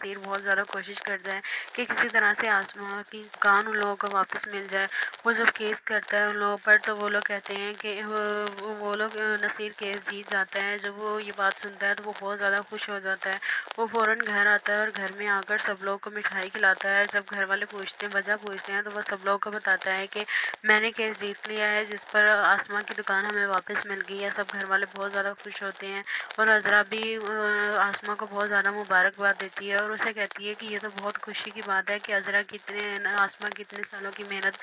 نصیر بہت زیادہ کوشش کرتا ہے کہ کسی طرح سے آسما کی دکان ان لوگوں کو واپس مل جائے۔ وہ جب کیس کرتا ہے ان لوگوں پر تو وہ لوگ کہتے ہیں کہ وہ لوگ نصیر کیس جیت جاتا ہے۔ جب وہ یہ بات سنتا ہے تو وہ بہت زیادہ خوش ہو جاتا ہے۔ وہ فوراً گھر آتا ہے اور گھر میں آ کر سب لوگوں کو مٹھائی کھلاتا ہے۔ جب گھر والے پوچھتے ہیں، وجہ پوچھتے ہیں، تو وہ سب لوگوں کو بتاتا ہے کہ میں نے کیس جیت لیا ہے جس پر آسما کی دکان ہمیں واپس مل گئی ہے۔ سب گھر والے بہت زیادہ خوش ہوتے ہیں اور عذرا بھی آسما کو بہت زیادہ مبارکباد دیتی ہے اور اسے کہتی ہے کہ یہ تو بہت خوشی کی بات ہے کہ آسما کی اتنے سالوں کی محنت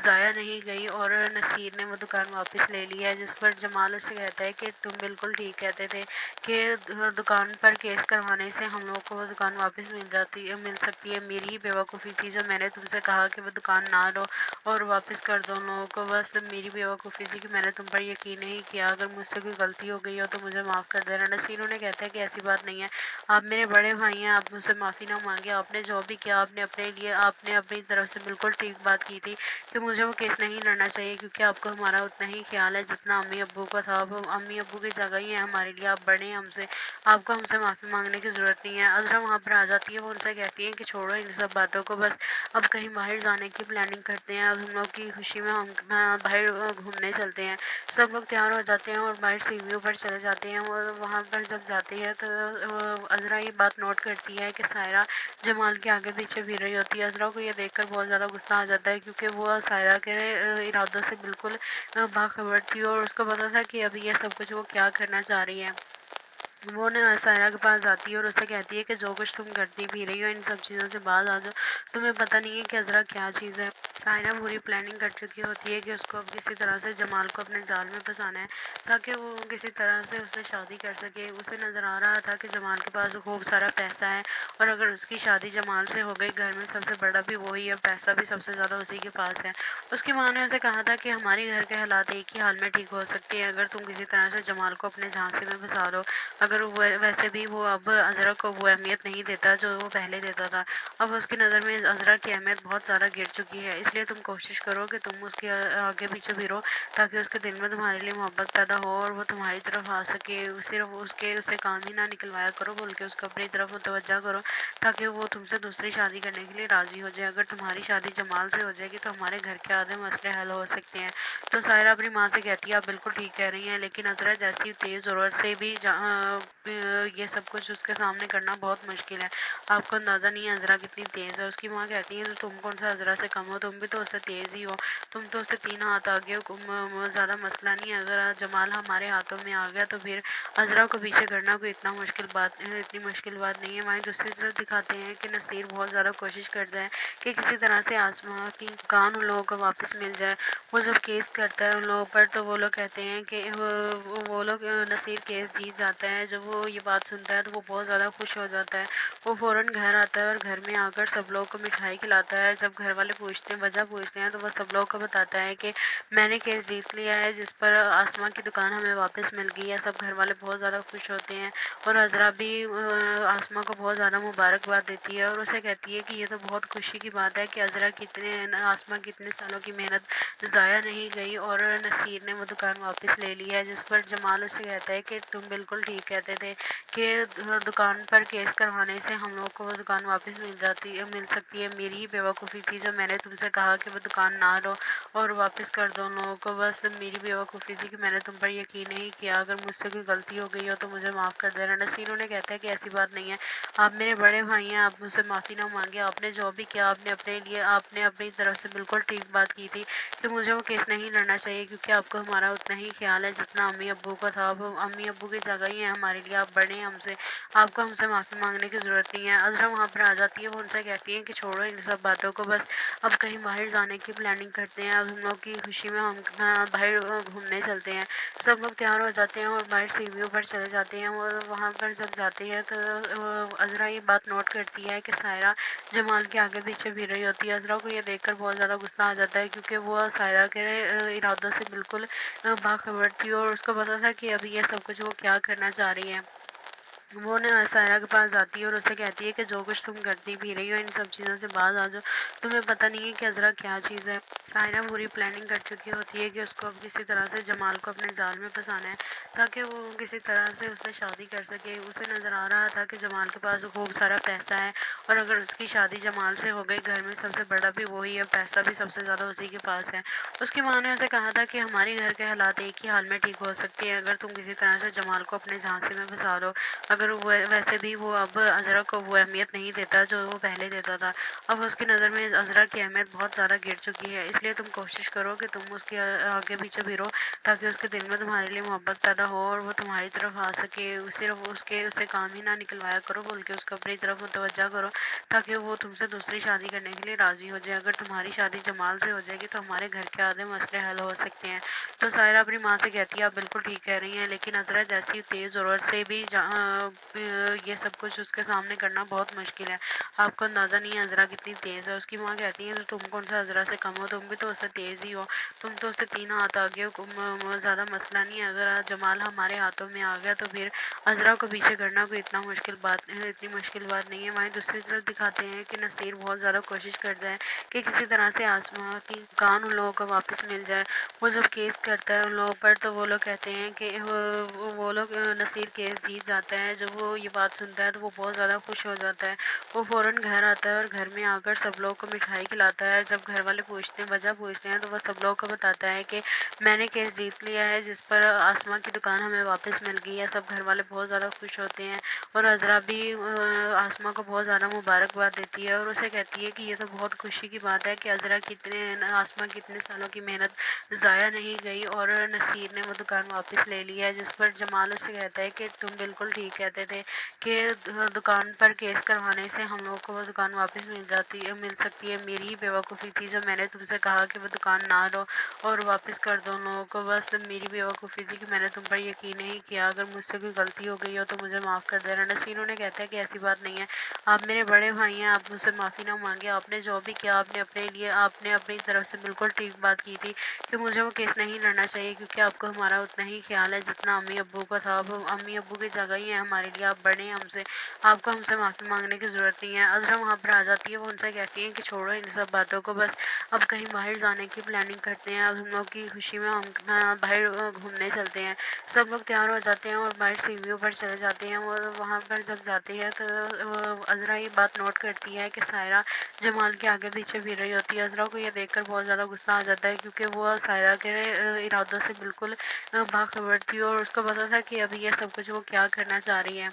ضائع نہیں گئی اور نصیر نے وہ دکان واپس لے لی ہے۔ جس پر جمال اسے کہتا ہے کہ تم بالکل ٹھیک کہتے تھے کہ دکان پر کیس کروانے سے ہم لوگ کو وہ دکان واپس مل سکتی ہے۔ میری ہی بیوقوفی تھی جو میں نے تم سے کہا کہ وہ دکان نہ لو اور واپس کر دو ان لوگوں کو۔ بس میری بیوقوفی تھی کہ میں نے تم پر یقین نہیں کیا۔ اگر مجھ سے کوئی غلطی ہو گئی ہو تو مجھے معاف کر دینا۔ نصیر انہیں کہتا ہے کہ ایسی بات نہیں ہے، آپ میرے بڑے بھائی ہیں، آپ مجھ سے معافی نہ مانگے۔ آپ نے جو بھی کیا آپ نے اپنی طرف سے بالکل ٹھیک بات کی تھی کہ مجھے وہ کیس نہیں لڑنا چاہیے کیونکہ آپ کو ہمارا اتنا ہی خیال ہے جتنا امی ابو کا تھا۔ اب امی ابو کی جگہ ہی ہے ہمارے لیے، آپ بڑے ہیں ہم سے، آپ کو ہم سے معافی مانگنے کی ضرورت نہیں ہے۔ عذرا وہاں پر آ جاتی ہے، وہ ان سے کہتی ہے کہ چھوڑو ان سب باتوں کو، بس اب کہیں باہر جانے کی پلاننگ کرتے ہیں۔ اب ہم لوگ کی خوشی میں ہم باہر گھومنے چلتے ہیں۔ سب لوگ تیار ہو جاتے ہیں اور باہر سی ویو پر چلے جاتے ہیں۔ وہ وہاں پر جب جاتی ہے تو عذرا یہ بات نوٹ کرتی ہے کہ سائرہ جمال کے آگے پیچھے پھر رہی ہوتی ہے۔ عذرا کو یہ دیکھ کر بہت زیادہ غصہ آ جاتا ہے کیونکہ وہ سائرہ کے ارادوں سے بالکل باخبر تھی اور اس کو پتا تھا کہ ابھی یہ سب کچھ وہ کیا کرنا چاہ رہی ہے۔ وہ سائرہ کے پاس جاتی ہے اور اسے کہتی ہے کہ جو کچھ تم کرتی پھی رہی ہو ان سب چیزوں سے باز آ جاؤ، تمہیں پتہ نہیں ہے کہ عذرا کیا چیز ہے۔ سائرہ پوری پلاننگ کر چکی ہوتی ہے کہ اس کو اب کسی طرح سے جمال کو اپنے جال میں پھنسانا ہے تاکہ وہ کسی طرح سے اس سے شادی کر سکے۔ اسے نظر آ رہا تھا کہ جمال کے پاس خوب سارا پیسہ ہے اور اگر اس کی شادی جمال سے ہو گئی، گھر میں سب سے بڑا بھی وہی ہے، پیسہ بھی سب سے زیادہ اسی کے پاس ہے۔ اس کی ماں نے اسے کہا تھا کہ ہمارے گھر کے حالات ایک ہی حال میں ٹھیک ہو سکتے ہیں اگر تم کسی طرح سے جمال کو اپنے جھانسے میں پھنسا دو۔ اگر ویسے بھی وہ اب عذرا کو وہ اہمیت نہیں دیتا جو وہ پہلے دیتا تھا۔ اب اس کی نظر میں عذرا کی اہمیت بہت زیادہ گر چکی ہے، اس لیے تم کوشش کرو کہ تم اس کے آگے پیچھے پھرو تاکہ اس کے دل میں تمہارے لیے محبت پیدا ہو اور وہ تمہاری طرف آ سکے۔ صرف اسے کام ہی نہ نکلوایا کرو بلکہ اس کو اپنی طرف متوجہ کرو تاکہ وہ تم سے دوسری شادی کرنے کے لیے راضی ہو جائے۔ اگر تمہاری شادی جمال سے ہو جائے گی تو ہمارے گھر کے آدھے مسئلے حل ہو سکتے ہیں۔ تو سائرہ اپنی ماں سے کہتی ہے آپ بالکل ٹھیک کہہ رہی ہیں، لیکن عذرا جیسی تیز ضرورت سے بھی یہ سب کچھ اس کے سامنے کرنا بہت مشکل ہے۔ آپ کو اندازہ نہیں ہے عذرا کتنی تیز ہے۔ اس کی ماں کہتی ہے تو تم کون سا عذرا سے کم ہو، تم بھی تو اس سے تیز ہی ہو، تم تو اس سے 3 ہاتھ آگے ہو۔ زیادہ مسئلہ نہیں ہے، اگر جمال ہمارے ہاتھوں میں آ گیا تو پھر عذرا کو پیچھے کرنا کوئی اتنی مشکل بات نہیں ہے۔ وہیں دوسری طرف دکھاتے ہیں کہ نصیر بہت زیادہ کوشش کرتا ہے کہ کسی طرح سے آسما کی دکان ان لوگوں کو واپس مل جائے۔ وہ جب کیس کرتا ہے ان لوگوں پر تو وہ لوگ کہتے ہیں کہ نصیر کیس جیت جاتا ہے۔ جب وہ یہ بات سنتا ہے تو وہ بہت زیادہ خوش ہو جاتا ہے۔ وہ فوراً گھر آتا ہے اور گھر میں آ کر سب لوگوں کو مٹھائی کھلاتا ہے۔ جب گھر والے پوچھتے ہیں، وجہ پوچھتے ہیں، تو وہ سب لوگوں کو بتاتا ہے کہ میں نے کیس جیت لیا ہے جس پر آسما کی دکان ہمیں واپس مل گئی ہے۔ سب گھر والے بہت زیادہ خوش ہوتے ہیں اور عذرا بھی آسما کو بہت زیادہ مبارکباد دیتی ہے اور اسے کہتی ہے کہ یہ تو بہت خوشی کی بات ہے کہ آسما کی اتنے سالوں کی محنت ضائع نہیں گئی اور نصیر نے وہ دکان واپس لے لی ہے۔ جس پر جمال اسے کہتا ہے کہ تم بالکل ٹھیک کہتے تھے کہ دکان پر کیس کروانے سے ہم لوگ کو وہ دکان واپس مل سکتی ہے۔ میری ہی بیوقوفی تھی جو میں نے تم سے کہا کہ وہ دکان نہ لو اور واپس کر دو ان لوگوں کو۔ بس میری بیوقوفی تھی کہ میں نے تم پر یقین نہیں کیا۔ اگر مجھ سے کوئی غلطی ہو گئی ہو تو مجھے معاف کر دینا۔ نصیر انہیں کہتا ہے کہ ایسی بات نہیں ہے، آپ میرے بڑے بھائی ہیں، آپ مجھ سے معافی نہ مانگے۔ آپ نے جو بھی کیا آپ نے اپنی طرف سے بالکل ٹھیک بات کی تھی کہ مجھے وہ کیس نہیں لڑنا چاہیے کیونکہ آپ کو ہمارا اتنا ہی خیال ہے جتنا امی ابو کا تھا۔ اب امی ابو کی جگہ ہی ہے ہمارے لیے، آپ بڑے ہیں ہم سے، آپ کو ہم سے معافی مانگنے کی ضرورت نہیں ہے۔ عذرا وہاں پر آ جاتی ہے، وہ ان سے کہتی ہے کہ چھوڑو ان سب باتوں کو، بس اب کہیں باہر جانے کی پلاننگ کرتے ہیں۔ اب ہم لوگ کی خوشی میں ہم باہر گھومنے چلتے ہیں۔ سب لوگ تیار ہو جاتے ہیں اور باہر سی ویو پر چلے جاتے ہیں۔ وہاں پر جب جاتے ہیں تو عذرا یہ بات نوٹ کرتی ہے کہ سائرہ جمال کے آگے پیچھے پھر رہی ہوتی ہے۔ عذرا کو یہ دیکھ کر بہت زیادہ غصہ آ جاتا ہے کیونکہ وہ سائرہ کے ارادوں سے بالکل باخبر تھی اور اس کو پتا تھا کہ ابھی یہ سب کچھ وہ کیا کرنا چاہ رہی ہے۔ वो ना सायरा के पास आती है और उससे कहती है कि जो कुछ तुम करती भी रही हो इन सब चीज़ों से बाज आ जाओ, तुम्हें पता नहीं है कि अज़रा क्या चीज़ है। सायरा पूरी प्लानिंग कर चुकी होती है कि उसको अब किसी तरह से जमाल को अपने जाल में फंसाना है ताकि वो किसी तरह से उससे शादी कर सके। उसे नज़र आ रहा था कि जमाल के पास खूब सारा पैसा है और अगर उसकी शादी जमाल से हो गई, घर में सबसे बड़ा भी वही है, पैसा भी सबसे ज़्यादा उसी के पास है। उसकी माँ ने उसे कहा था कि हमारे घर के हालात एक ही हाल में ठीक हो सकते हैं अगर तुम किसी तरह से जमाल को अपने झांसे में फंसा लो। अगर वो वैसे भी वो अब अज़रा को वो अहमियत नहीं देता जो वो पहले देता था। अब उसकी नज़र में अज़रा की अहमियत बहुत ज़्यादा गिर चुकी है, इसलिए तुम कोशिश करो कि तुम उसके आगे पीछे फिरो ताकि उसके दिल में तुम्हारे लिए मोहब्बत पैदा हो और वो तुम्हारी तरफ आ सके। सिर्फ उसके उसे काम ही ना निकलवाया करो, बल्कि उसको अपनी तरफ मुतवज्जा करो ताकि वो तुमसे दूसरी शादी करने के लिए राज़ी हो जाए। अगर तुम्हारी शादी जमाल से हो जाएगी तो हमारे घर के आधे मसले हल हो सकते हैं। तो सायरा अपनी माँ से कहती है आप बिल्कुल ठीक कह रही हैं, लेकिन अज़रा जैसी तेज़ ज़रूरत से भी ये सब कुछ उसके सामने करना बहुत मुश्किल है। आपको अंदाज़ा नहीं है अज़रा कितनी तेज़ है। उसकी माँ कहती है तो तुम कौन सा अज़रा से कम हो, तुम भी तो उससे तेज़ ही हो। तुम तो उससे 3 हाथ आगे हो, ज़्यादा मसला नहीं है। अगर आज जमाल हमारे हाथों में आ गया तो फिर अज़रा को पीछे करना कोई इतनी मुश्किल बात नहीं है। वहीं दूसरी तरफ दिखाते हैं कि नसीर बहुत ज़्यादा कोशिश करता है कि किसी तरह से आसमां की कान उन लोगों को वापस मिल जाए। वो जब केस करता है उन लोगों पर तो वो लोग कहते हैं कि वो लोग नसीर केस जीत जाता है। जब वो ये बात सुनता है तो वो बहुत ज़्यादा खुश हो जाता है। वो फ़ौरन घर आता है और घर में आकर सब लोगों को मिठाई खिलाता है। जब घर वाले वजह पूछते हैं तो वो सब लोगों को बताता है कि मैंने केस जीत लिया है जिस पर आसमां की दुकान हमें वापस मिल गई है। सब घर वाले बहुत ज़्यादा खुश होते हैं और अज़रा भी आसमां को बहुत ज़्यादा मुबारकबाद देती है और उसे कहती है कि ये तो बहुत खुशी की बात है कि आसमां की इतने सालों की मेहनत ज़ाया नहीं गई और नसीर ने वो दुकान वापस ले ली है। जिस पर जमाल उससे कहता है कि तुम बिल्कुल ठीक कहते थे कि दुकान पर केस करवाने से हम लोगों को वो दुकान वापस मिल सकती है। मेरी ही बेवकूफ़ी थी जो मैंने तुमसे कहा कि वो दुकान ना लो और वापस कर दो उन लोगों को। बस मेरी बेवकूफ़ी थी कि मैंने तुम पर यकीन नहीं किया। अगर मुझसे कोई गलती हो गई हो तो मुझे माफ़ कर देना। नसीर उन्हें कहता है कि ऐसी बात नहीं है, आप मेरे बड़े भाई हैं, आप मुझसे माफ़ी ना मांगे। आपने जो भी किया आपने अपनी तरफ से बिल्कुल ठीक बात की थी कि मुझे वो केस नहीं लड़ना चाहिए क्योंकि आपको हमारा उतना ही ख्याल है जितना अम्मी अब्बू का था। अब अम्मी अब्बू की जगह ही है हमारे लिए, आप बड़े हैं हमसे, आपको हमसे माफ़ी मांगने की ज़रूरत नहीं है। अज़रा वहाँ पर आ जाती है, वो उनसे कहती है कि छोड़ो इन सब बातों को, बस अब कहीं बाहर जाने की प्लानिंग करते हैं। अब हम लोग की खुशी में हम बाहर घूमने चलते हैं। सब लोग तैयार हो जाते हैं और बाहर सीढ़ियों पर चले जाते हैं और वहाँ पर जब जाते हैं तो अज़रा ये बात नोट करती है कि सायरा जमाल के आगे पीछे फिर रही होती है। अज़रा को ये देखकर बहुत ज़्यादा गुस्सा आ जाता है क्योंकि वो सायरा के इरादों से बिल्कुल बाखबर थी और उसको पता था कि अभी ये सब कुछ वो क्या करना चाह रही है।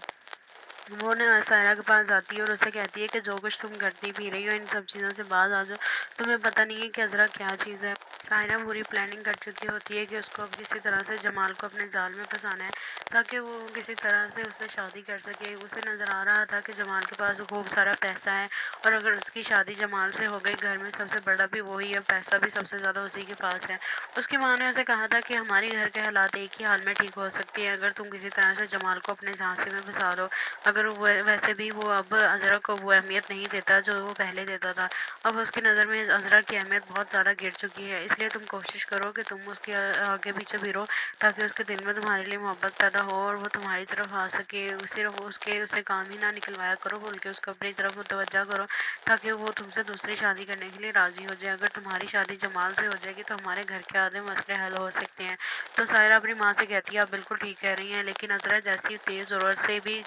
वो ना सायरा के पास आती है और उससे कहती है कि जो कुछ तुम करती भी रही हो इन सब चीज़ों से बाज आ जाओ, तुम्हें पता नहीं है कि अज़रा क्या चीज़ है। सायरा पूरी प्लानिंग कर चुकी होती है कि उसको अब किसी तरह से जमाल को अपने जाल में फंसाना है ताकि वो किसी तरह से उससे शादी कर सके। उसे नज़र आ रहा था कि जमाल के पास खूब सारा पैसा है और अगर उसकी शादी जमाल से हो गई, घर में सबसे बड़ा भी वही है, पैसा भी सबसे ज़्यादा उसी के पास है। उसकी माँ ने उसे कहा था कि हमारे घर के हालात एक ही हाल में ठीक हो सकते हैं अगर तुम किसी तरह से जमाल को अपने झांसे में फंसा लो। अगर वो वैसे भी वो अब अज़रा को वो अहमियत नहीं देता जो वो पहले देता था। अब उसकी नज़र में अज़रा की अहमियत बहुत ज़्यादा गिर चुकी है, इसलिए तुम कोशिश करो कि तुम उसके आगे पीछे फिरो ताकि उसके दिल में तुम्हारे लिए मोहब्बत पैदा हो और वो तुम्हारी तरफ आ सके। सिर्फ उसे काम ही ना निकलवाया करो, बल्कि उसको अपनी तरफ मुतवज्जा करो ताकि वो तुमसे दूसरी शादी करने के लिए राज़ी हो जाए। अगर तुम्हारी शादी जमाल से हो जाएगी तो हमारे घर के आधे मसले हल हो सकते हैं। तो सायरा अपनी माँ से कहती है आप बिल्कुल ठीक कह रही हैं, लेकिन अज़रा जैसी तेज़ ज़रूरत से भी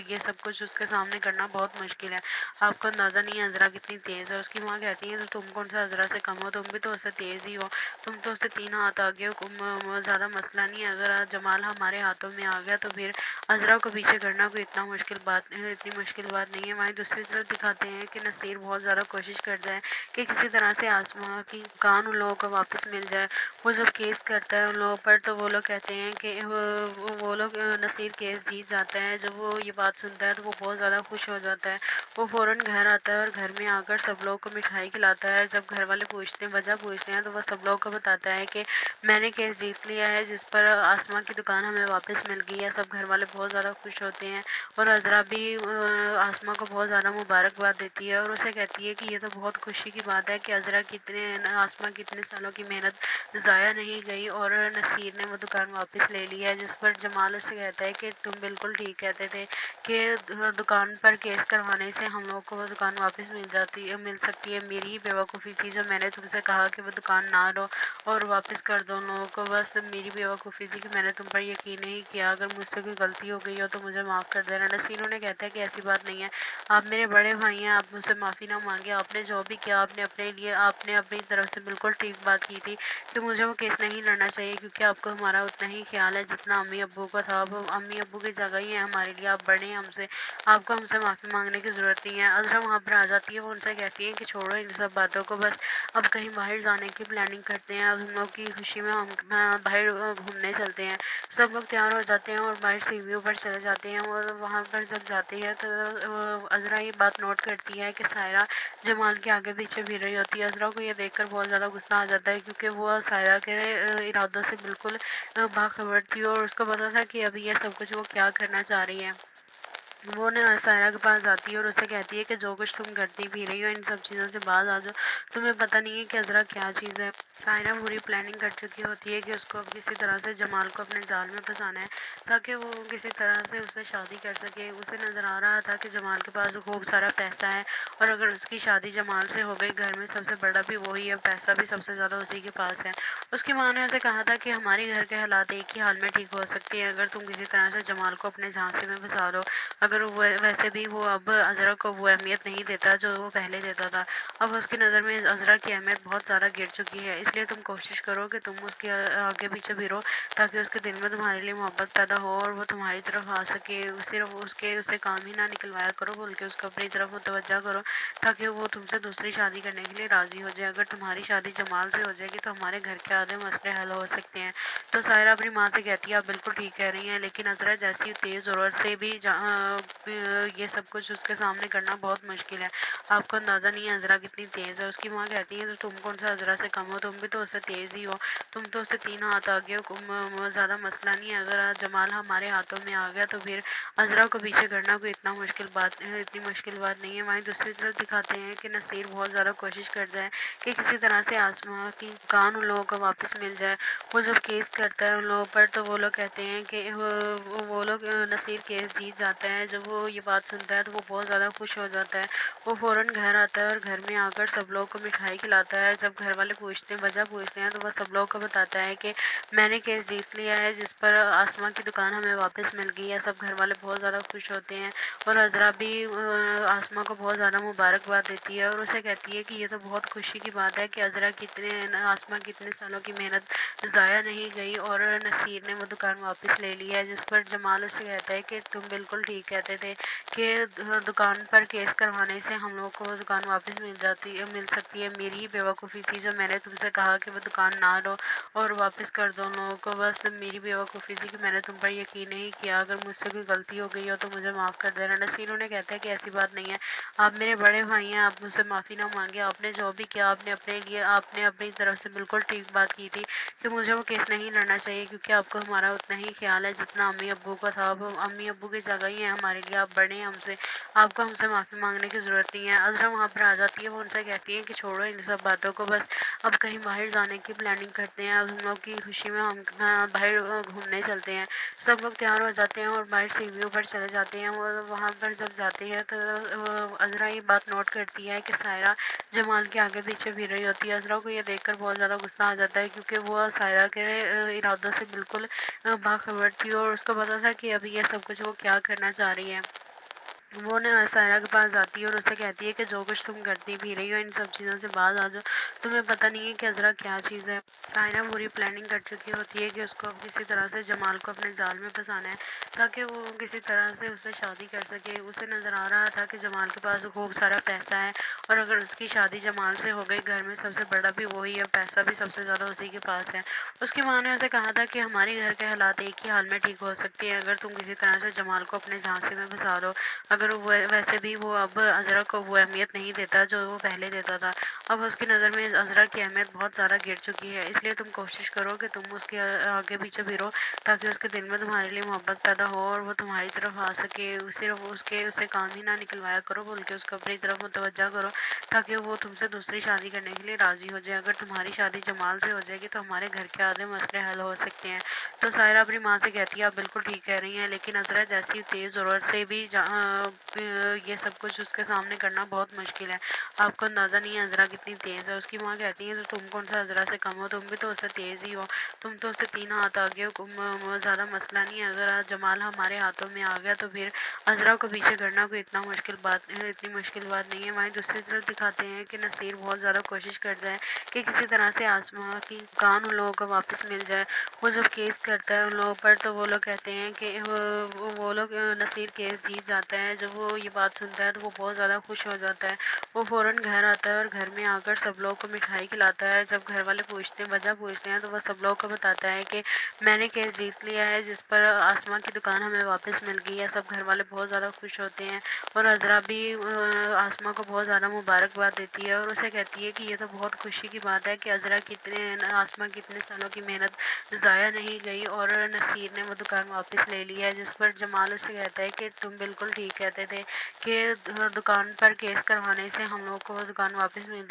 ये सब कुछ उसके सामने करना बहुत मुश्किल है। आपको अंदाज़ा नहीं है अज़रा कितनी तेज़ है। उसकी माँ कहती है तो तुम कौन सा अज़रा से कम हो, तुम भी तो उससे तेज़ ही हो। तुम तो उससे 3 हाथ आगे हो, ज़्यादा मसला नहीं है। अगर आज जमाल हमारे हाथों में आ गया तो फिर अज़रा को पीछे करना कोई इतनी मुश्किल बात नहीं है। वहीं दूसरी तरफ दिखाते हैं कि नसीर बहुत ज़्यादा कोशिश करता है कि किसी तरह से आसमां की कान उन लोगों को वापस मिल जाए। वो जब केस करता है उन लोगों पर तो वो लोग कहते हैं कि वो लोग नसीर केस जीत जाता है। जब वो ये बात सुनता है तो वो बहुत ज़्यादा खुश हो जाता है। वो फ़ौरन घर आता है और घर में आकर सब लोगों को मिठाई खिलाता है। जब घर वाले وجہ پوچھتے ہیں تو وہ سب لوگوں کو بتاتا ہے کہ میں نے کیس جیت لیا ہے، جس پر آسما کی دکان ہمیں واپس مل گئی ہے۔ سب گھر والے بہت زیادہ خوش ہوتے ہیں اور عذرا بھی آسما کو بہت زیادہ مبارکباد دیتی ہے اور اسے کہتی ہے کہ یہ تو بہت خوشی کی بات ہے کہ عذرا آسما کی اتنے سالوں کی محنت ضائع نہیں گئی اور نصیر نے وہ دکان واپس لے لی ہے، جس پر جمال اسے کہتا ہے کہ تم بالکل ٹھیک کہتے تھے کہ دکان پر کیس کروانے سے ہم لوگ کو وہ دکان واپس مل سکتی ہے۔ میری ہی بیوقوفی تھی جو میں نے تم سے کہا کہ وہ دکان نہ لو اور واپس کر دو ان لوگوں کو، بس میری بیوقوفی تھی کہ میں نے تم پر یقین نہیں کیا۔ اگر مجھ سے کوئی غلطی ہو گئی ہو تو مجھے معاف کر دینا۔ نصیر انہیں کہتا ہے کہ ایسی بات نہیں ہے، آپ میرے بڑے بھائی ہیں، آپ مجھ سے معافی نہ مانگے، آپ نے جو بھی کیا آپ نے اپنی طرف سے بالکل ٹھیک بات کی تھی کہ مجھے وہ کیس نہیں لڑنا چاہیے کیونکہ آپ کو ہمارا اتنا ہی خیال ہے جتنا امی ابو کا تھا۔ اب امی ابو کی جگہ ہی ہے ہمارے لیے، آپ بڑے ہیں ہم سے، آپ کو ہم سے معافی مانگنے کی ضرورت نہیں ہے۔ عذرا وہاں پر آ جاتی ہے، وہ ان سے کہتی ہے کہ چھوڑو ان سب باتوں کو، بس اب کہیں باہر جانے کی پلاننگ کرتے ہیں، اب ہم لوگ کی خوشی میں ہم باہر گھومنے چلتے ہیں۔ سب لوگ تیار ہو جاتے ہیں اور باہر سی ویو پر چلے جاتے ہیں اور وہاں پر جب جاتے ہیں تو عذرا یہ بات نوٹ کرتی ہے کہ سائرہ جمال کے آگے پیچھے بھی رہی ہوتی ہے۔ عذرا کو یہ دیکھ کر بہت زیادہ غصہ آ جاتا ہے کیونکہ وہ سائرہ کے ارادوں سے بالکل باخبر تھی اور اس کو پتا تھا کہ ابھی یہ سب کچھ وہ کیا کرنا چاہ رہی ہے۔ وہ سائرہ کے پاس جاتی ہے اور اسے کہتی ہے کہ جو کچھ تم کرتی بھی رہی ہو ان سب چیزوں سے باز آ جاؤ، تمہیں پتہ نہیں ہے کہ عذرا کیا چیز ہے۔ سائرہ پوری پلاننگ کر چکی ہوتی ہے کہ اس کو اب کسی طرح سے جمال کو اپنے جال میں پھنسانا ہے تاکہ وہ کسی طرح سے اس سے شادی کر سکے۔ اسے نظر آ رہا تھا کہ جمال کے پاس خوب سارا پیسہ ہے اور اگر اس کی شادی جمال سے ہو گئی، گھر میں سب سے بڑا بھی وہی ہے، پیسہ بھی سب سے زیادہ اسی کے پاس ہے۔ اس کی ماں نے اسے کہا تھا کہ ہمارے گھر کے حالات ایک ہی حال میں ٹھیک ہو سکتے ہیں اگر تم کسی طرح سے جمال کو اپنے جھانسے میں پھنسا دو۔ اگر ویسے بھی وہ اب عذرا کو وہ اہمیت نہیں دیتا جو وہ پہلے دیتا تھا، اب اس کی نظر میں عذرا کی اہمیت بہت زیادہ گر چکی ہے، اس لیے تم کوشش کرو کہ تم اس کے آگے پیچھے پھرو تاکہ اس کے دل میں تمہارے لیے محبت پیدا ہو اور وہ تمہاری طرف آ سکے۔ صرف اسے کام ہی نہ نکلوایا کرو بلکہ اس کو اپنی طرف متوجہ کرو تاکہ وہ تم سے دوسری شادی کرنے کے لیے راضی ہو جائے۔ اگر تمہاری شادی جمال سے ہو جائے گی تو ہمارے گھر کے آدھے مسئلے حل ہو سکتے ہیں۔ تو سائرہ اپنی ماں سے کہتی ہے آپ بالکل ٹھیک کہہ رہی ہیں، لیکن عذرا جیسی تیز ضرورت سے بھی یہ سب کچھ اس کے سامنے کرنا بہت مشکل ہے۔ آپ کو اندازہ نہیں ہے عذرا کتنی تیز ہے۔ اس کی ماں کہتی ہے تو تم کون سا عذرا سے کم ہو، تم بھی تو اس سے تیز ہی ہو، تم تو اس سے 3 ہاتھ آگے ہو، زیادہ مسئلہ نہیں ہے۔ اگر جمال ہمارے ہاتھوں میں آ گیا تو پھر عذرا کو پیچھے کرنا کوئی اتنی مشکل بات نہیں ہے۔ وہیں دوسری طرف دکھاتے ہیں کہ نصیر بہت زیادہ کوشش کرتا ہے کہ کسی طرح سے آسما کی کان ان لوگوں کو واپس مل جائے۔ وہ جب کیس کرتا ہے ان لوگوں پر تو وہ لوگ کہتے ہیں کہ نصیر کیس جیت جاتا ہے۔ جب وہ یہ بات سنتا ہے تو وہ بہت زیادہ خوش ہو جاتا ہے۔ وہ فوراً گھر آتا ہے اور گھر میں آ کر سب لوگوں کو مٹھائی کھلاتا ہے۔ جب گھر والے وجہ پوچھتے ہیں تو وہ سب لوگوں کو بتاتا ہے کہ میں نے کیس جیت لیا ہے، جس پر آسما کی دکان ہمیں واپس مل گئی ہے۔ سب گھر والے بہت زیادہ خوش ہوتے ہیں اور عذرا بھی آسما کو بہت زیادہ مبارکباد دیتی ہے اور اسے کہتی ہے کہ یہ تو بہت خوشی کی بات ہے کہ آسما کی اتنے سالوں کی محنت ضائع نہیں گئی اور نصیر نے وہ دکان واپس لے لی ہے، جس پر جمال اسے کہتا ہے کہ تم بالکل ٹھیک کہتے تھے کہ دکان پر کیس کروانے سے ہم لوگ کو وہ دکان واپس مل سکتی ہے۔ میری ہی بیوقوفی تھی جو میں نے تم سے کہا کہ وہ دکان نہ لو اور واپس کر دو ان لوگوں کو، بس میری بیوقوفی تھی کہ میں نے تم پر یقین نہیں کیا۔ اگر مجھ سے کوئی غلطی ہو گئی ہو تو مجھے معاف کر دینا۔ نصیر انہیں کہتا ہے کہ ایسی بات نہیں ہے، آپ میرے بڑے بھائی ہیں، آپ مجھ سے معافی نہ مانگے، آپ نے جو بھی کیا آپ نے اپنی طرف سے بالکل ٹھیک بات کی تھی کہ مجھے وہ کیس نہیں لڑنا چاہیے کیونکہ آپ کو ہمارا اتنا ہی خیال ہے جتنا امی ابو کا تھا۔ اب امی ابو کی جگہ ہی ہے ہمارے لیے، آپ بڑے ہیں ہم سے، آپ کو ہم سے معافی مانگنے کی ضرورت نہیں ہے۔ عذرا وہاں پر آ جاتی ہے، وہ ان سے کہتی ہے کہ چھوڑو ان سب باتوں کو، بس اب کہیں باہر جانے کی پلاننگ کرتے ہیں، اب ہم لوگ کی خوشی میں ہم باہر گھومنے چلتے ہیں۔ سب لوگ تیار ہو جاتے ہیں اور باہر سی ویو پر چلے جاتے ہیں اور وہاں پر جب جاتے ہیں تو عذرا یہ بات نوٹ کرتی ہے کہ سائرہ جمال کے آگے پیچھے بھی رہی ہوتی ہے۔ عذرا کو یہ دیکھ کر بہت زیادہ غصہ آ جاتا ہے کیونکہ وہ سائرہ کے ارادوں سے بالکل باخبر تھی اور اس کو پتا تھا کہ ابھی یہ سب کچھ وہ کیا کرنا چاہ رہی ہے۔ وہ سائرہ کے پاس جاتی ہے اور اسے کہتی ہے کہ جو کچھ تم کرتی بھی رہی ہو ان سب چیزوں سے باز آ جاؤ، تمہیں پتہ نہیں ہے کہ عذرا کیا چیز ہے۔ سائرہ پوری پلاننگ کر چکی ہوتی ہے کہ اس کو اب کسی طرح سے جمال کو اپنے جال میں پھنسانا ہے تاکہ وہ کسی طرح سے اس سے شادی کر سکے۔ اسے نظر آ رہا تھا کہ جمال کے پاس خوب سارا پیسہ ہے اور اگر اس کی شادی جمال سے ہو گئی، گھر میں سب سے بڑا بھی وہی ہے، پیسہ بھی سب سے زیادہ اسی کے پاس ہے۔ اس کی ماں نے اسے کہا تھا کہ ہمارے گھر کے حالات ایک ہی حال میں ٹھیک ہو سکتے ہیں اگر تم کسی طرح سے جمال کو اپنے جھانسے میں پھنسا دو۔ اگر ویسے بھی وہ اب عذرا کو وہ اہمیت نہیں دیتا جو وہ پہلے دیتا تھا۔ اب اس کی نظر میں عذرا کی اہمیت بہت زیادہ گر چکی ہے، اس لیے تم کوشش کرو کہ تم اس کے آگے پیچھے پھرو تاکہ اس کے دل میں تمہارے لیے محبت پیدا ہو اور وہ تمہاری طرف آ سکے۔ صرف اسے کام ہی نہ نکلوایا کرو بلکہ اس کو اپنی طرف متوجہ کرو تاکہ وہ تم سے دوسری شادی کرنے کے لیے راضی ہو جائے۔ اگر تمہاری شادی جمال سے ہو جائے گی تو ہمارے گھر کے آدھے مسئلے حل ہو سکتے ہیں۔ تو سائرہ اپنی ماں سے کہتی ہے آپ بالکل ٹھیک کہہ رہی ہیں، لیکن عذرا جیسی تیز ضرورت سے بھی یہ سب کچھ اس کے سامنے کرنا بہت مشکل ہے۔ آپ کو اندازہ نہیں ہے عذرا کتنی تیز ہے۔ اس کی ماں کہتی ہے تو تم کون سا عذرا سے کم ہو، تم بھی تو اس سے تیز ہی ہو، تم تو اس سے 3 ہاتھ آگے ہو۔ زیادہ مسئلہ نہیں ہے، اگر آج جمال ہمارے ہاتھوں میں آ گیا تو پھر عذرا کو پیچھے کرنا کوئی اتنی مشکل بات نہیں ہے۔ وہیں دوسری طرف دکھاتے ہیں کہ نصیر بہت زیادہ کوشش کرتا ہے کہ کسی طرح سے آسماں کی کان ان لوگوں کو واپس مل جائے۔ وہ جب کیس کرتا ہے ان لوگوں پر تو وہ لوگ کہتے ہیں کہ نصیر کیس جیت جاتا ہے۔ جب وہ یہ بات سنتا ہے تو وہ بہت زیادہ خوش ہو جاتا ہے۔ وہ فوراً گھر آتا ہے اور گھر میں آ کر سب لوگوں کو مٹھائی کھلاتا ہے۔ جب گھر والے وجہ پوچھتے ہیں تو وہ سب لوگوں کو بتاتا ہے کہ میں نے کیس جیت لیا ہے جس پر آسماں کی دکان ہمیں واپس مل گئی ہے۔ سب گھر والے بہت زیادہ خوش ہوتے ہیں اور عذرا بھی آسماں کو بہت زیادہ مبارکباد دیتی ہے اور اسے کہتی ہے کہ یہ تو بہت خوشی کی بات ہے کہ آسماں کی اتنے سالوں کی محنت ضائع نہیں گئی اور نصیر نے وہ دکان واپس لے لی ہے۔ جس پر جمال اسے کہتا ہے کہ تم بالکل ٹھیک کہتے تھے کہ دکان پر کیس کروانے سے ہم لوگوں کو وہ دکان واپس مل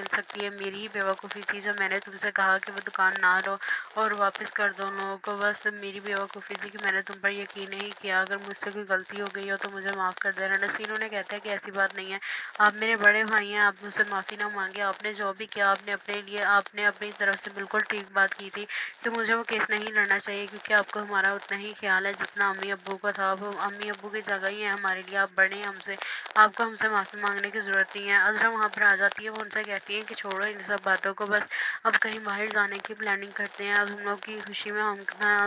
سکتی ہے۔ میری ہی بیوقوفی تھی جو میں نے تم سے کہا کہ وہ دکان نہ لو اور واپس کر دو ان لوگوں کو۔ بس میری بیوقوفی تھی کہ میں نے تم پر یقین نہیں کیا۔ اگر مجھ سے کوئی غلطی ہو گئی ہو تو مجھے معاف کر دینا۔ نصیر انہیں کہتا ہے کہ ایسی بات نہیں ہے، آپ میرے بڑے بھائی ہیں، آپ مجھ سے معافی نہ مانگے۔ آپ نے جو بھی کیا آپ نے اپنی طرف سے بالکل ٹھیک بات کی تھی کہ مجھے وہ کیس نہیں لڑنا چاہیے کیونکہ آپ کو ہمارا اتنا ہی خیال ہے جتنا امی ابو کو تھا۔ اب امی ابو کی جگہ ہی ہے ہمارے لیے، آپ بڑے ہیں ہم سے، آپ کو ہم سے معافی مانگنے کی ضرورت نہیں ہے۔ عذرا وہاں پر آ جاتی ہے، وہ ان سے کہتی ہے کہ چھوڑو ان سب باتوں کو، بس اب کہیں باہر جانے کی پلاننگ کرتے ہیں۔ اب ہم لوگ کی خوشی میں ہم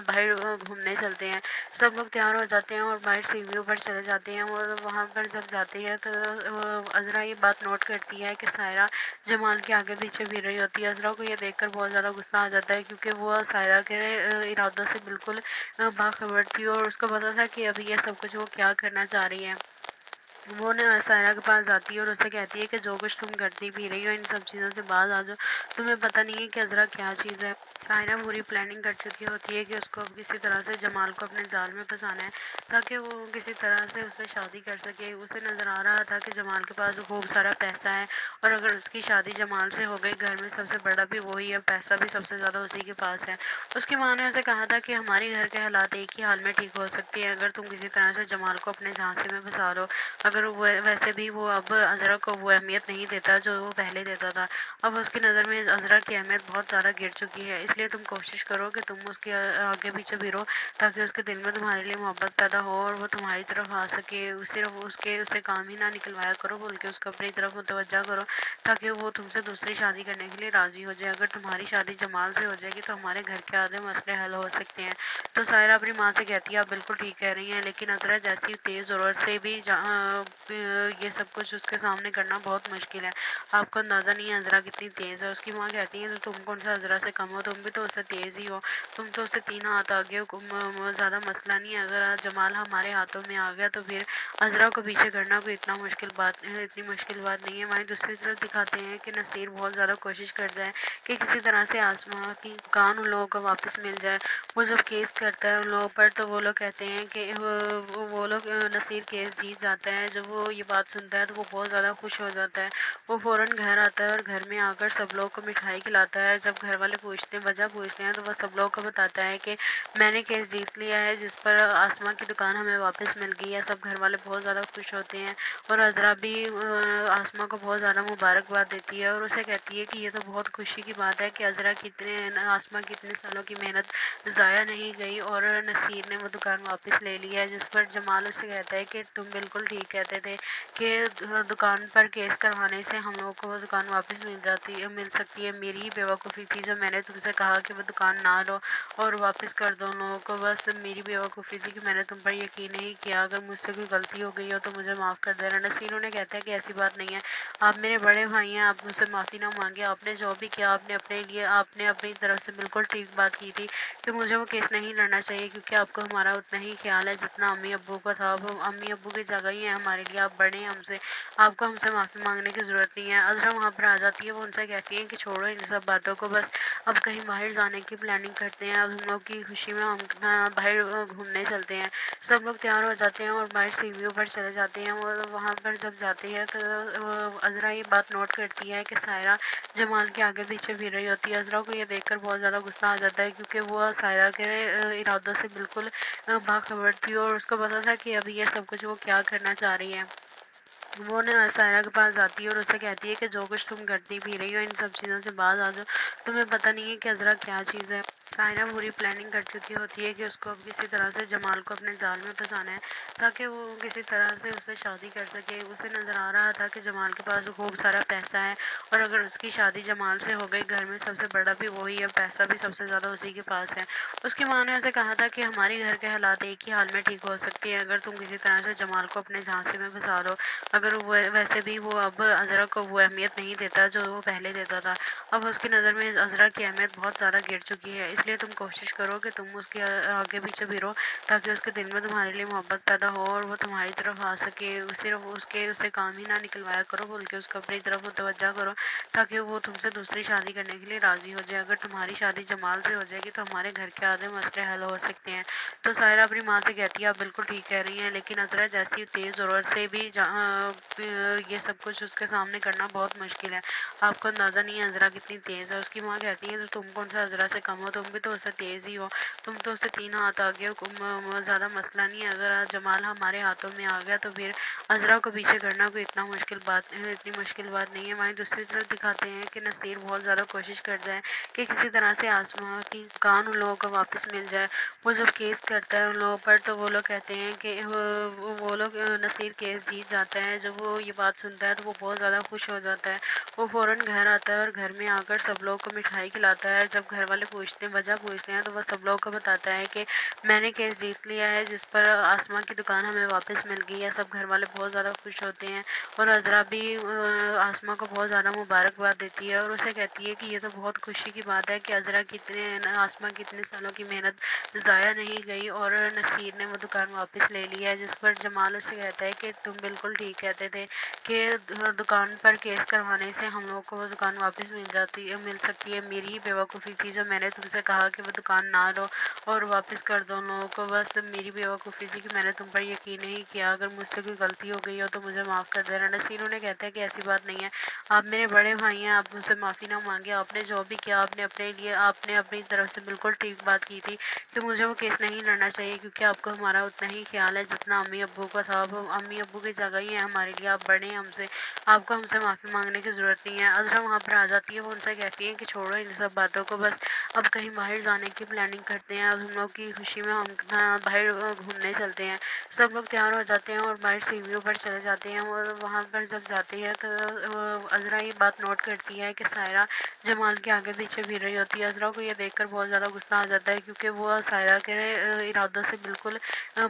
باہر گھومنے چلتے ہیں۔ سب لوگ تیار ہو جاتے ہیں اور باہر سیڑھیوں پر چلے جاتے ہیں اور وہاں پر جب جاتے ہیں تو عذرا یہ بات نوٹ کرتی ہے کہ سائرہ جمال کے آگے پیچھے پھر رہی ہوتی ہے۔ عذرا کو یہ دیکھ کر بہت زیادہ غصہ آ جاتا ہے کیونکہ وہ سائرہ کے ارادوں سے بالکل باخبر تھی اور اس کو پتا تھا کہ ابھی یہ سب کچھ وہ کیا کرنا چاہ رہی ہے۔ وہ سائرہ کے پاس جاتی ہے اور اسے کہتی ہے کہ جو کچھ تم کرتی پی رہی ہو ان سب چیزوں سے باز آ جاؤ، تمہیں پتہ نہیں ہے کہ عذرا کیا چیز ہے۔ سائرہ پوری پلاننگ کر چکی ہوتی ہے کہ اس کو اب کسی طرح سے جمال کو اپنے جال میں پھنسانا ہے تاکہ وہ کسی طرح سے اس سے شادی کر سکے۔ اسے نظر آ رہا تھا کہ جمال کے پاس خوب سارا پیسہ ہے اور اگر اس کی شادی جمال سے ہو گئی، گھر میں سب سے بڑا بھی وہی ہے، پیسہ بھی سب سے زیادہ اسی کے پاس ہے۔ اس کی ماں نے اسے کہا تھا کہ ہمارے گھر کے حالات ایک ہی حال میں ٹھیک ہو سکتے ہیں اگر تم کسی طرح سے جمال کو اپنے جھانسے میں پھنسا دو۔ اگر ویسے بھی وہ اب عذرا کو وہ اہمیت نہیں دیتا جو وہ پہلے دیتا تھا۔ اب اس کی نظر میں عذرا کی اہمیت بہت زیادہ گر چکی ہے، اس لیے تم کوشش کرو کہ تم اس کے آگے پیچھے پھرو تاکہ اس کے دل میں تمہارے لیے محبت پیدا ہو اور وہ تمہاری طرف آ سکے۔ صرف اسے کام ہی نہ نکلوایا کرو بلکہ اس کو اپنی طرف متوجہ کرو تاکہ وہ تم سے دوسری شادی کرنے کے لیے راضی ہو جائے۔ اگر تمہاری شادی جمال سے ہو جائے گی تو ہمارے گھر کے آدھے مسئلے حل ہو سکتے ہیں۔ تو سائرہ اپنی ماں سے کہتی ہے آپ بالکل ٹھیک کہہ رہی ہیں، لیکن عذرا جیسی تیز ضرورت سے بھی یہ سب کچھ اس کے سامنے کرنا بہت مشکل ہے۔ آپ کو اندازہ نہیں ہے عذرا کتنی تیز ہے۔ اس کی ماں کہتی ہے تو تم کون سا عذرا سے کم ہو، تم بھی تو اس سے تیز ہی ہو، تم تو اس سے 3 ہاتھ آگے ہو۔ زیادہ مسئلہ نہیں ہے، اگر آج جمال ہمارے ہاتھوں میں آ گیا تو پھر عذرا کو پیچھے کرنا کوئی اتنی مشکل بات نہیں ہے۔ وہیں دوسری طرف دکھاتے ہیں کہ نصیر بہت زیادہ کوشش کرتا ہے کہ کسی طرح سے آسماں کی کان ان لوگوں کو واپس مل جائے۔ وہ جب کیس کرتا ہے ان لوگوں پر تو وہ لوگ کہتے ہیں کہ نصیر کیس جیت جاتا ہے۔ جب وہ یہ بات سنتا ہے تو وہ بہت زیادہ خوش ہو جاتا ہے۔ وہ فوراً گھر آتا ہے اور گھر میں آ کر سب لوگوں کو مٹھائی کھلاتا ہے۔ جب گھر والے وجہ پوچھتے ہیں تو وہ سب لوگوں کو بتاتا ہے کہ میں نے کیس جیت لیا ہے جس پر آسماں کی دکان ہمیں واپس مل گئی ہے۔ سب گھر والے بہت زیادہ خوش ہوتے ہیں اور عذرا بھی آسماں کو بہت زیادہ مبارکباد دیتی ہے اور اسے کہتی ہے کہ یہ تو بہت خوشی کی بات ہے کہ آسماں کی اتنے سالوں کی محنت ضائع نہیں گئی اور نصیر نے وہ دکان واپس لے لی ہے۔ جس پر جمال اسے کہتا ہے کہ تم بالکل ٹھیک कहते थे कि दुकान पर केस करवाने से हम लोगों को वो दुकान वापस मिल सकती है। मेरी ही बेवकूफ़ी थी जो मैंने तुमसे कहा कि वो दुकान ना लो और वापस कर दो उन लोगों को। बस मेरी बेवकूफ़ी थी कि मैंने तुम पर यकीन नहीं किया। अगर मुझसे कोई गलती हो गई हो तो मुझे माफ़ कर देना। नसीर उन्हें कहता है कि ऐसी बात नहीं है, आप मेरे बड़े भाई हैं, आप मुझसे माफ़ी ना मांगे। आपने जो भी किया आपने अपनी तरफ से बिल्कुल ठीक बात की थी कि मुझे वो केस नहीं लड़ना चाहिए, क्योंकि आपको हमारा उतना ही ख्याल है जितना अम्मी अब्बू का था। अब अम्मी अब्बू की जगह ही है हमारे लिए, आप बड़े हैं हमसे, आपको हमसे माफ़ी मांगने की ज़रूरत नहीं है। अज़रा वहाँ पर आ जाती है, वो उनसे कहती है कि छोड़ो इन सब बातों को, बस अब कहीं बाहर जाने की प्लानिंग करते हैं। अब हम लोग की खुशी में हम बाहर घूमने चलते हैं। सब लोग तैयार हो जाते हैं और बाहर सीढ़ियों पर चले जाते हैं। और वहाँ पर जब जाते हैं तो अज़रा ये बात नोट करती है कि सायरा जमाल के आगे पीछे फिर रही होती है। अज़रा को ये देखकर बहुत ज़्यादा गुस्सा आ जाता है, क्योंकि वो सायरा के इरादों से बिल्कुल बाखबर थी और उसको पता था कि अभी ये सब कुछ वो क्या करना चाह रही है। वो ना सायरा के पास जाती है और उससे कहती है कि जो कुछ तुम करती भी रही हो इन सब चीज़ों से बाज आ जाओ, तुम्हें पता नहीं है कि अज़रा क्या चीज़ है। सायरा पूरी प्लानिंग कर चुकी होती है कि उसको अब किसी तरह से जमाल को अपने जाल में फंसाना है, ताकि वो किसी तरह से उससे शादी कर सके। उसे नज़र आ रहा था कि जमाल के पास खूब सारा पैसा है, और अगर उसकी शादी जमाल से हो गई, घर में सबसे बड़ा भी वही है, पैसा भी सबसे ज़्यादा उसी के पास है। उसकी माँ ने उसे कहा था कि हमारी घर के हालात एक ही हाल में ठीक हो सकती हैं अगर तुम किसी तरह से जमाल को अपने झांसे में फंसा दो। अगर वो वैसे भी वो अब अज़रा को वो अहमियत नहीं देता जो वो पहले देता था। अब उसकी नज़र में अज़रा की अहमियत बहुत ज़्यादा गिर चुकी है, इसलिए तुम कोशिश करो कि तुम उसके आगे पीछे फिरो, ताकि उसके दिल में तुम्हारे लिए मोहब्बत पैदा हो और वो तुम्हारी तरफ आ सके। सिर्फ उससे काम ही ना निकलवाया करो, बल्कि उसको अपनी तरफ मुतवज्जा करो, ताकि वो तुमसे दूसरी शादी करने के लिए राज़ी हो जाए। अगर तुम्हारी शादी जमाल से हो जाएगी तो हमारे घर के आधे मसले हल हो सकते हैं। तो सायरा अपनी माँ से कहती है आप बिल्कुल ठीक कह रही हैं, लेकिन अज़रा जैसी तेज़ ज़रूरत से भी ये सब कुछ उसके सामने करना बहुत मुश्किल है। आपको अंदाज़ा नहीं है अज़रा कितनी तेज़ है। उसकी माँ कहती है तो तुम कौन सा अज़रा से कम हो, तुम भी तो उससे तेज़ ही हो, तुम तो उससे 3 हाथ आगे हो। ज़्यादा मसला नहीं है, अगर आज जमाल हमारे हाथों में आ गया तो फिर अज़रा को पीछे करना कोई इतनी मुश्किल बात नहीं है। वहीं दूसरी तरफ दिखाते हैं कि नसीर बहुत ज़्यादा कोशिश करता है कि किसी तरह से आसमां की कान उन लोगों को वापस मिल जाए। वो जब केस करता है उन लोगों पर तो वो लोग कहते हैं कि वो लोग नसीर केस जीत जाता है। जब वो ये बात सुनता है तो वो बहुत ज़्यादा खुश हो जाता है। वो फ़ौरन घर आता है और घर में आकर सब लोगों को मिठाई खिलाता है। जब घर वाले वजह पूछते हैं तो वह सब लोगों को बताता है कि मैंने केस जीत लिया है, जिस पर आसमां की दुकान हमें वापस मिल गई है। सब घर वाले बहुत ज़्यादा खुश होते हैं और अज़रा भी आसमां को बहुत ज़्यादा मुबारकबाद देती है और उसे कहती है कि ये तो बहुत खुशी की बात है कि आसमां की इतने सालों की मेहनत ज़ाया नहीं गई और नसीर ने वो दुकान वापस ले ली है। जिस पर जमाल उससे कहता है कि तुम बिल्कुल ठीक कहते थे कि दुकान पर केस करवाने से हम लोगों को वो दुकान वापस मिल सकती है। मेरी ही बेवकूफ़ी थी जो मैंने तुमसे कहा कि वो दुकान ना लो और वापस कर दो उन लोगों को। बस मेरी बेवकूफ़ी थी कि मैंने तुम पर यकीन नहीं किया। अगर मुझसे कोई गलती हो गई हो तो मुझे माफ़ कर देना। नसीर उन्हें कहता है कि ऐसी बात नहीं है, आप मेरे बड़े भाई हैं, आप मुझसे माफ़ी ना मांगे। आपने जो भी किया आपने अपनी तरफ से बिल्कुल ठीक बात की थी कि मुझे वो केस नहीं लड़ना चाहिए, क्योंकि आपको हमारा उतना ही ख्याल है जितना अम्मी अब्बू का था। अब अम्मी अब्बू की जगह ही है हमारे लिए, आप बड़े हैं हमसे, आपको हमसे माफ़ी मांगने की ज़रूरत नहीं है। अज़रा वहाँ पर आ जाती है, वो उनसे कहती है कि छोड़ो इन सब बातों को, बस अब कहीं बाहर जाने की प्लानिंग करते हैं। अब हम लोग की खुशी में हम बाहर घूमने चलते हैं। सब लोग तैयार हो जाते हैं और बाहर सीढ़ियों पर चले जाते हैं। और वहाँ पर जब जाते हैं तो अज़रा ये बात नोट करती है कि सायरा जमाल के आगे पीछे फिर रही होती है। अज़रा को ये देखकर बहुत ज़्यादा गुस्सा आ जाता है, क्योंकि वो सायरा के इरादों से बिल्कुल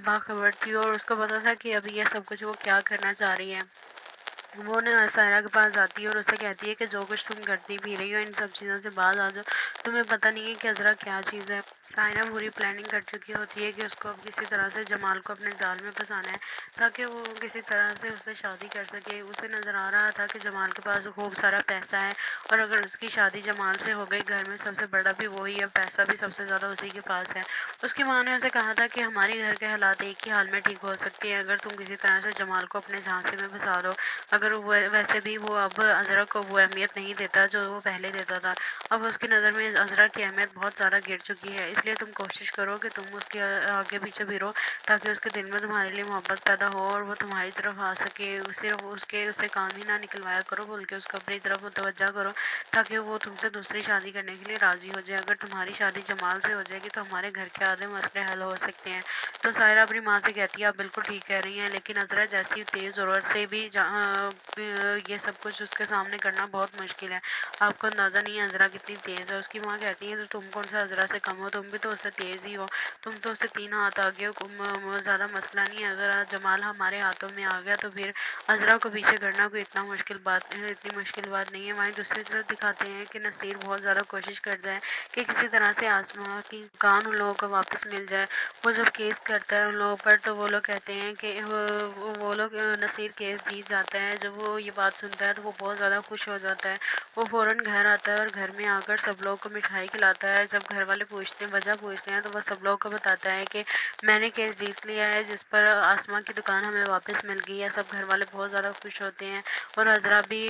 बाखबर थी और उसको पता था कि अभी ये सब कुछ वो क्या करना चाह रही है। वो ना सायरा के पास जाती है और उससे कहती है कि जो कुछ तुम करती भी रही हो इन सब चीज़ों से बाज आ जाओ, तुम्हें पता नहीं है कि अज़रा क्या चीज़ है। सायरा पूरी प्लानिंग कर चुकी होती है कि उसको अब किसी तरह से जमाल को अपने जाल में फंसाना है, ताकि वो किसी तरह से उससे शादी कर सके। उसे नज़र आ रहा था कि जमाल के पास खूब सारा पैसा है, और अगर उसकी शादी जमाल से हो गई, घर में सबसे बड़ा भी वही है, पैसा भी सबसे ज़्यादा उसी के पास है। उसकी माँ ने उसे कहा था कि हमारी घर के हालात एक ही हाल में ठीक हो सकते हैं अगर तुम किसी तरह से जमाल को अपने झांसे में फंसा दो। अगर वो वैसे भी वो अब अज़रा को वो अहमियत नहीं देता जो वो पहले देता था। अब उसकी नज़र में अज़रा की अहमियत बहुत ज़्यादा गिर चुकी है, इसलिए तुम कोशिश करो कि तुम उसके आगे पीछे फिरो, ताकि उसके दिल में तुम्हारे लिए मोहब्बत पैदा हो और वो तुम्हारी तरफ आ सके। उसे काम ही ना निकलवाया करो, बल्कि उसको अपनी तरफ मुतवज्जा करो, ताकि वो तुमसे दूसरी शादी करने के लिए राज़ी हो जाए। अगर तुम्हारी शादी जमाल से हो जाएगी तो हमारे घर के आधे मसले हल हो सकते हैं। तो सायरा अपनी माँ से कहती है आप बिल्कुल ठीक कह रही हैं, लेकिन अज़रा जैसी तेज़ ज़रूरत से भी ये सब कुछ उसके सामने करना बहुत मुश्किल है। आपको अंदाज़ा नहीं है अज़रा कितनी तेज़ है। उसकी माँ कहती है तो तुम कौन सा अज़रा से कम हो, तुम भी तो उससे तेज़ ही हो, तुम तो उससे 3 हाथ आगे हो, ज़्यादा मसला नहीं है। अगर आज जमाल हमारे हाथों में आ गया तो फिर अज़रा को पीछे करना कोई इतनी मुश्किल बात नहीं है। वहीं दूसरी तरफ दिखाते हैं कि नसीर बहुत ज़्यादा कोशिश करता है कि किसी तरह से आसमां की कान उन लोगों को वापस मिल जाए। वो जब केस करता है उन लोगों पर तो वो लोग कहते हैं कि वो लोग नसीर केस जीत जाता है। जब वो ये बात सुनता है तो वो बहुत ज़्यादा खुश हो जाता है। वो फ़ौरन घर आता है और घर में आकर सब लोगों को मिठाई खिलाता है। जब घर वाले वजह पूछते हैं तो वह सब लोगों को बताता है कि मैंने केस जीत लिया है, जिस पर आसमां की दुकान हमें वापस मिल गई है। सब घर वाले बहुत ज़्यादा खुश होते हैं और अज़रा भी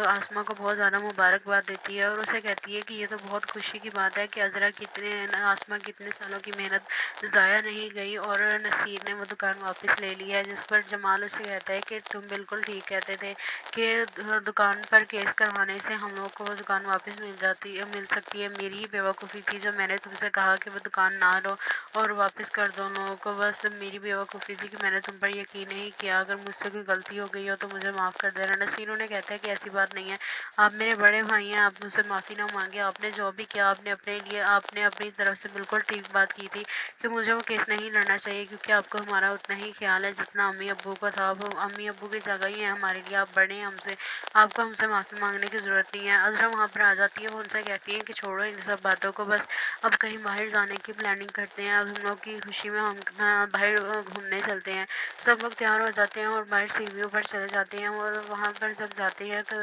आसमां को बहुत ज़्यादा मुबारकबाद देती है और उसे कहती है कि ये तो बहुत खुशी की बात है कि आसमां की इतने सालों की मेहनत ज़ाया नहीं गई और नसीर ने वो दुकान वापस ले ली है। जिस पर जमाल उसे कहता है कि तुम बिल्कुल ठीक कहते थे कि दुकान पर केस करवाने से हम लोग को वो दुकान वापस मिल सकती है। मेरी ही बेवकूफ़ी थी जो मैंने तुमसे कहा कि वो दुकान ना लो और वापस कर दो उन लोगों को। बस मेरी बेवकूफ़ी थी कि मैंने तुम पर यकीन नहीं किया। अगर मुझसे कोई गलती हो गई हो तो मुझे माफ़ कर देना। नसीर उन्हें कहता है कि ऐसी बात नहीं है, आप मेरे बड़े भाई हैं, आप मुझसे माफ़ी ना मांगे। आपने जो भी किया आपने अपनी तरफ से बिल्कुल ठीक बात की थी कि मुझे वो केस नहीं लड़ना चाहिए, क्योंकि आपको हमारा उतना ही ख्याल है जितना अम्मी अब्बू का था। अब अम्मी अब्बू की जगह ही है हमारे लिए, आप बड़े हैं हमसे, आपको हमसे माफ़ी मांगने की ज़रूरत नहीं है। अज़रा वहाँ पर आ जाती है, वो उनसे कहती है कि छोड़ो इन सब बातों को, बस अब कहीं बाहर जाने की प्लानिंग करते हैं। अब हम लोग की खुशी में हम बाहर घूमने चलते हैं। सब लोग तैयार हो जाते हैं और बाहर सीढ़ियों पर चले जाते हैं और वहाँ पर जब जाते हैं तो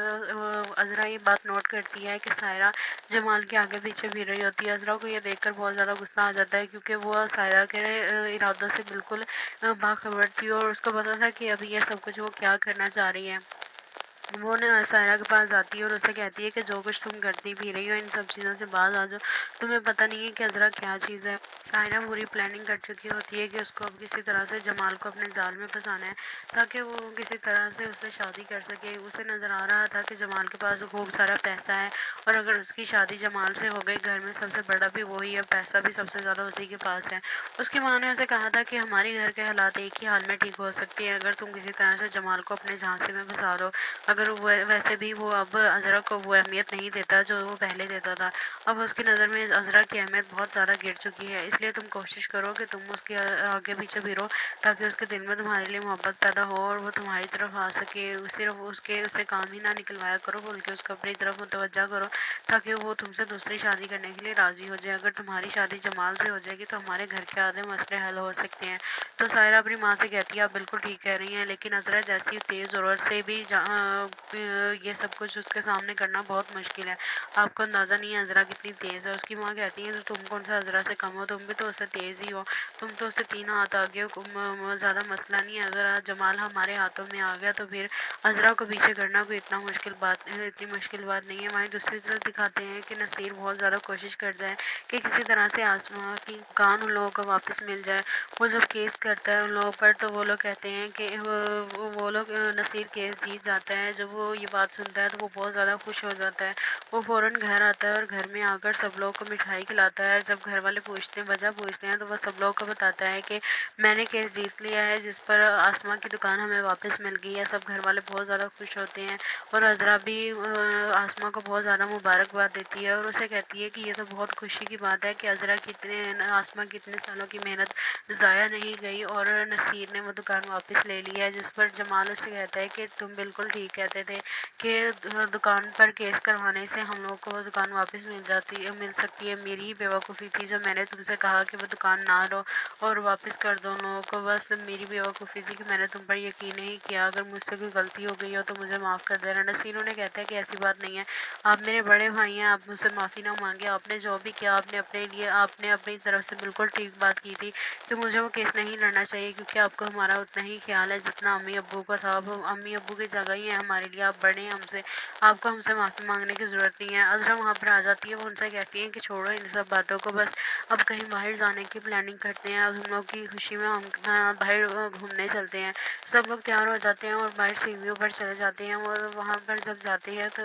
अज़रा ये बात नोट करती है कि सायरा जमाल के आगे पीछे फिर रही होती है। अज़रा को ये देखकर बहुत ज़्यादा गुस्सा आ जाता है, क्योंकि वो सायरा के इरादों से बिल्कुल बाखबर थी और उसको पता था कि अभी ये सब कुछ वो क्या करना चाह रही है। वो ना सायरा के पास जाती है और उसे कहती है कि जो कुछ तुम करती भी रही हो इन सब चीज़ों से बाज आ जाओ, तुम्हें पता नहीं है कि अज़रा क्या चीज़ है। सायरा पूरी प्लानिंग कर चुकी होती है कि उसको अब किसी तरह से जमाल को अपने जाल में फंसाना है, ताकि वो किसी तरह से उससे शादी कर सके। उसे नज़र आ रहा था कि जमाल के पास खूब सारा पैसा है और अगर उसकी शादी जमाल से हो गई, घर में सबसे बड़ा भी वही है, पैसा भी सबसे ज़्यादा उसी के पास है। उसकी माँ ने उसे कहा था कि हमारे घर के हालात एक ही हाल में ठीक हो सकते हैं अगर तुम किसी तरह से जमाल को अपने झांसे में फंसा दो। अगर वैसे भी वो अब अज़रा को वो अहमियत नहीं देता जो वो पहले देता था। अब उसकी नज़र में अज़रा की अहमियत बहुत ज़्यादा गिर चुकी है, इसलिए तुम कोशिश करो कि तुम उसके आगे पीछे फिरो, ताकि उसके दिल में तुम्हारे लिए मोहब्बत पैदा हो और वो तुम्हारी तरफ आ सके। सिर्फ उसे काम ही ना निकलवाया करो, बल्कि उसको अपनी तरफ मुतवज्जा करो, ताकि वो तुमसे दूसरी शादी करने के लिए राज़ी हो जाए। अगर तुम्हारी शादी जमाल से हो जाएगी तो हमारे घर के आधे मसले हल हो सकते हैं। तो सायरा अपनी माँ से कहती है आप बिल्कुल ठीक कह रही हैं, लेकिन अज़रा जैसी तेज़ ज़रूरत से भी ये सब कुछ उसके सामने करना बहुत मुश्किल है। आपको अंदाज़ा नहीं है अज़रा कितनी तेज़ है। उसकी माँ कहती है तो तुम कौन सा अज़रा से कम हो, तुम भी तो उससे तेज़ ही हो, तुम तो उससे 3 हाथ आगे हो, ज़्यादा मसला नहीं है। अगर आज जमाल हमारे हाथों में आ गया तो फिर अज़रा को पीछे करना कोई इतनी मुश्किल बात नहीं है। वहीं दूसरी तरफ दिखाते हैं कि नसीर बहुत ज़्यादा कोशिश करता है कि किसी तरह से आसमां की कान उन लोगों को वापस मिल जाए। वो जब केस करता है उन लोगों पर तो वो लोग कहते हैं कि वो लोग नसीर केस जीत जाता है। जब वो ये बात सुनता है तो वो बहुत ज़्यादा खुश हो जाता है। वो फ़ौरन घर आता है और घर में आकर सब लोगों को मिठाई खिलाता है। जब घर वाले वजह पूछते हैं तो वह सब लोगों को बताता है कि मैंने केस जीत लिया है, जिस पर आसमां की दुकान हमें वापस मिल गई है। सब घर वाले बहुत ज़्यादा खुश होते हैं और अज़रा भी आसमां को बहुत ज़्यादा मुबारकबाद देती है और उसे कहती है कि ये तो बहुत खुशी की बात है कि आसमां की इतने सालों की मेहनत ज़ाया नहीं गई और नसीर ने वो दुकान वापस ले ली है। जिस पर जमाल उसे कहता है कि तुम बिल्कुल ठीक कहते थे कि दुकान पर केस करवाने से हम लोग को वो दुकान वापस मिल सकती है। मेरी ही बेवकूफ़ी थी जो मैंने तुमसे कहा कि वो दुकान ना लो और वापस कर दो उन लोगों को। बस मेरी बेवकूफ़ी थी कि मैंने तुम पर यकीन नहीं किया। अगर मुझसे कोई गलती हो गई हो तो मुझे माफ़ कर देना। नसीर उन्हें कहता है कि ऐसी बात नहीं है, आप मेरे बड़े भाई हैं, आप मुझसे माफ़ी ना मांगे। आपने जो भी किया आपने अपनी तरफ से बिल्कुल ठीक बात की थी कि मुझे वो केस नहीं लड़ना चाहिए, क्योंकि आपको हमारा उतना ही ख्याल है जितना अम्मी अब्बू का था। अब अम्मी अब्बू की जगह ही है हमारे ہمارے لیے آپ بڑے ہیں ہم سے، آپ کو ہم سے معافی مانگنے کی ضرورت نہیں ہے۔ عذرا وہاں پر آ جاتی ہے، وہ ان سے کہتی ہیں کہ چھوڑو ان سب باتوں کو، بس اب کہیں باہر جانے کی پلاننگ کرتے ہیں، اب ہم لوگ کی خوشی میں ہم باہر گھومنے چلتے ہیں۔ سب لوگ تیار ہو جاتے ہیں اور باہر سیڑھیوں پر چلے جاتے ہیں، اور وہاں پر جب جاتے ہیں تو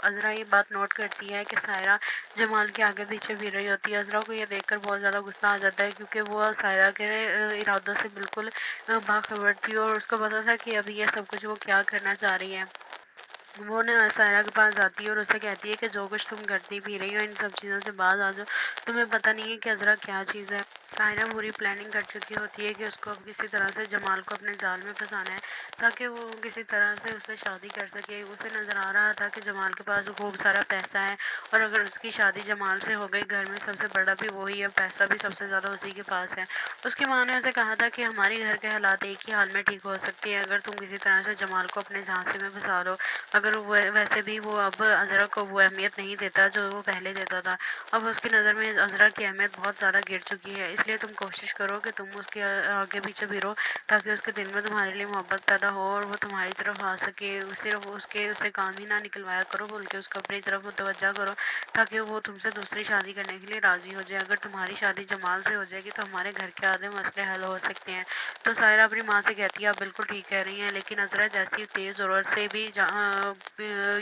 عذرا یہ بات نوٹ کرتی ہے کہ سائرہ جمال کے آگے پیچھے پھر رہی ہوتی ہے۔ عذرا کو یہ دیکھ کر بہت زیادہ غصہ آ جاتا ہے، کیونکہ وہ سائرہ کے ارادوں سے بالکل باخبر تھی، اور اس کو پتا تھا کہ ابھی یہ سب کچھ وہ کیا کرنا چاہ رہی ہے۔ وہ سائرہ کے پاس جاتی ہے اور اسے کہتی ہے کہ جو کچھ تم کرتی پی رہی ہو ان سب چیزوں سے باز آ جاؤ، تمہیں پتہ نہیں ہے کہ عذرا کیا چیز ہے۔ سائرہ پوری پلاننگ کر چکی ہوتی ہے کہ اس کو اب کسی طرح سے جمال کو اپنے جال میں پھنسانا ہے، تاکہ وہ کسی طرح سے اس سے شادی کر سکے۔ اسے نظر آ رہا تھا کہ جمال کے پاس خوب سارا پیسہ ہے، اور اگر اس کی شادی جمال سے ہو گئی، گھر میں سب سے بڑا بھی وہی ہے، پیسہ بھی سب سے زیادہ اسی کے پاس ہے۔ اس کی ماں نے اسے کہا تھا کہ ہماری گھر کے حالات ایک ہی حال میں ٹھیک ہو سکتے ہیں اگر تم کسی طرح سے جمال کو اپنے جھانسے میں پھنسا دو۔ اگر ویسے بھی وہ اب عذرا کو وہ اہمیت نہیں دیتا جو وہ پہلے دیتا تھا، اب اس کی نظر میں عذرا کی اہمیت بہت زیادہ گر چکی ہے، اس لیے تم کوشش کرو کہ تم اس کے آگے پیچھے پھرو، تاکہ اس کے دل میں تمہارے لیے محبت پیدا ہو اور وہ تمہاری طرف آ سکے۔ صرف اسے کام ہی نہ نکلوایا کرو، بلکہ اس کو اپنی طرف متوجہ کرو، تاکہ وہ تم سے دوسری شادی کرنے کے لیے راضی ہو جائے۔ اگر تمہاری شادی جمال سے ہو جائے گی تو ہمارے گھر کے آدھے مسئلے حل ہو سکتے ہیں۔ تو سائرہ اپنی ماں سے کہتی ہے آپ بالکل ٹھیک کہہ رہی ہیں، لیکن عذرا جیسی تیز ضرورت سے بھی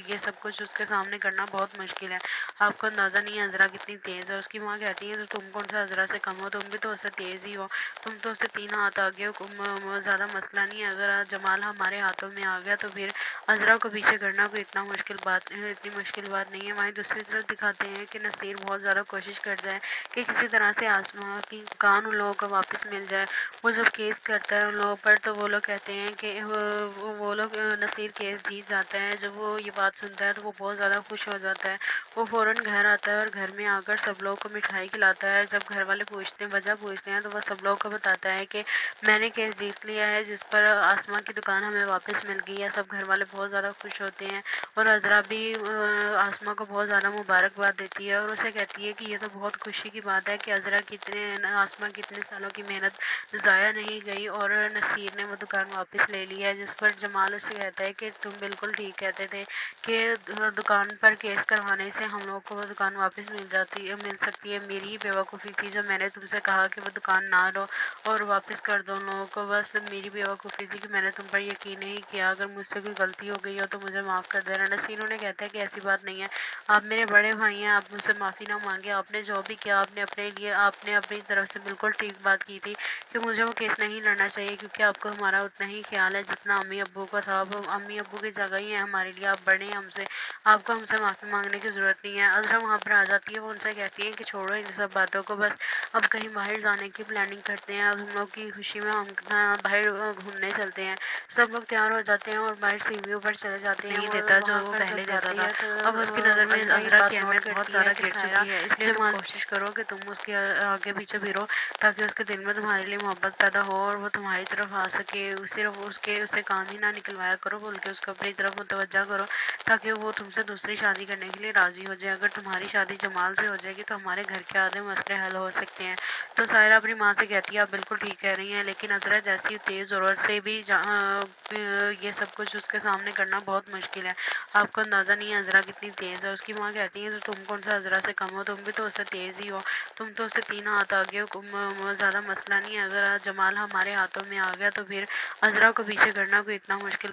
یہ سب کچھ اس کے سامنے کرنا بہت مشکل ہے۔ آپ کو اندازہ نہیں ہے عذرا کتنی تیز ہے۔ اس کی ماں کہتی ہے تو تم کون سا عذرا سے کم ہو، تم بھی تو اس سے تیز ہی ہو، تم تو اس سے 3 ہاتھ آگے ہو۔ زیادہ مسئلہ نہیں ہے، اگر جمال ہمارے ہاتھوں میں آ گیا تو پھر عذرا کو پیچھے کرنا کوئی اتنی مشکل بات نہیں ہے۔ وہیں دوسری طرف دکھاتے ہیں کہ نصیر بہت زیادہ کوشش کرتا ہے کہ کسی طرح سے آسما کی کان ان لوگوں کو واپس مل جائے۔ وہ جب کیس کرتا ہے ان لوگوں پر تو وہ لوگ کہتے ہیں کہ وہ لوگ نصیر کیس جیت جاتا ہے۔ جب وہ یہ بات سنتا ہے تو وہ بہت زیادہ خوش ہو جاتا ہے، وہ فوراً گھر آتا ہے اور گھر میں آ کر سب لوگوں کو مٹھائی کھلاتا ہے۔ جب گھر والے وجہ پوچھتے ہیں تو وہ سب لوگوں کو بتاتا ہے کہ میں نے کیس جیت لیا ہے، جس پر آسما کی دکان ہمیں واپس مل گئی ہے۔ سب گھر والے بہت زیادہ خوش ہوتے ہیں، اور عذرا بھی آسما کو بہت زیادہ مبارکباد دیتی ہے، اور اسے کہتی ہے کہ یہ تو بہت خوشی کی بات ہے کہ آسما کی اتنے سالوں کی محنت ضائع نہیں گئی، اور نصیر نے وہ دکان واپس لے لی ہے۔ جس پر جمال اسے کہتا ہے کہ تم بالکل ٹھیک کہتے تھے کہ دکان پر کیس کروانے سے ہم لوگ کو وہ دکان واپس مل سکتی ہے۔ میری ہی بیوقوفی تھی جو میں نے تم سے کہا کہ وہ دکان نہ لو اور واپس کر دو ان لوگوں کو، بس میری بیوقوفی تھی کہ میں نے تم پر یقین نہیں کیا۔ اگر مجھ سے کوئی غلطی ہو گئی ہو تو مجھے معاف کر دینا۔ نصیر انہیں کہتا ہے کہ ایسی بات نہیں ہے، آپ میرے بڑے بھائی ہیں، آپ مجھ سے معافی نہ مانگے، آپ نے جو بھی کیا آپ نے اپنی طرف سے بالکل ٹھیک بات کی تھی کہ مجھے وہ کیس نہیں لڑنا چاہیے، کیونکہ آپ کو ہمارا اتنا ہی خیال ہے جتنا امی ابو کو تھا۔ اب امی ابو کی جگہ ہی ہے ہمارے لیے، آپ بڑے ہیں ہم سے، آپ کو ہم سے معافی مانگنے کی ضرورت نہیں ہے۔ عذرا وہاں پر آ جاتی ہے، وہ ان سے کہتی ہے کہ چھوڑو ان سب باتوں کو، بس اب کہیں باہر جانے کی پلاننگ کرتے ہیں، اب ہم لوگ کی خوشی میں ہم باہر گھومنے چلتے ہیں۔ سب لوگ تیار ہو جاتے ہیں اور باہر سیڑھیوں پر چلے جاتے ہیں، نہیں دیتا جو وہ پہلے دیتا تھا۔ اب اس کی نظر میں عذرا کی اہمیت بہت زیادہ گر چکی ہے، اس لیے تم کوشش کرو کہ تم اس کے آگے پیچھے پھرو، تاکہ اس کے دل میں تمہارے لیے محبت پیدا ہو اور وہ تمہاری طرف آ سکے۔ صرف اسے کام ہی نہ نکلوایا کرو، بلکہ اس کو اپنی طرف متوجہ کرو، تاکہ وہ تم سے دوسری شادی کرنے کے لیے راضی ہو جائے۔ اگر تمہاری شادی جمال سے ہو جائے گی تو ہمارے گھر کے آدھے مسئلے حل ہو سکتے ہیں۔ تو سائرہ اپنی ماں سے کہتی ہے آپ بالکل ٹھیک کہہ رہی ہیں، لیکن عذرا جیسی تیز ضرورت سے بھی یہ سب کچھ اس کے سامنے کرنا بہت مشکل ہے۔ آپ کو اندازہ نہیں ہے عذرا کتنی تیز ہے۔ اس کی ماں کہتی ہے تو تم کون سا عذرا سے کم ہو، تم بھی تو اس سے تیز ہی ہو، تم تو اس سے 3 ہاتھ آگے ہو۔ زیادہ مسئلہ نہیں ہے، اگر جمال ہمارے ہاتھوں میں آ گیا تو پھر عذرا کو پیچھے کرنا کوئی اتنی مشکل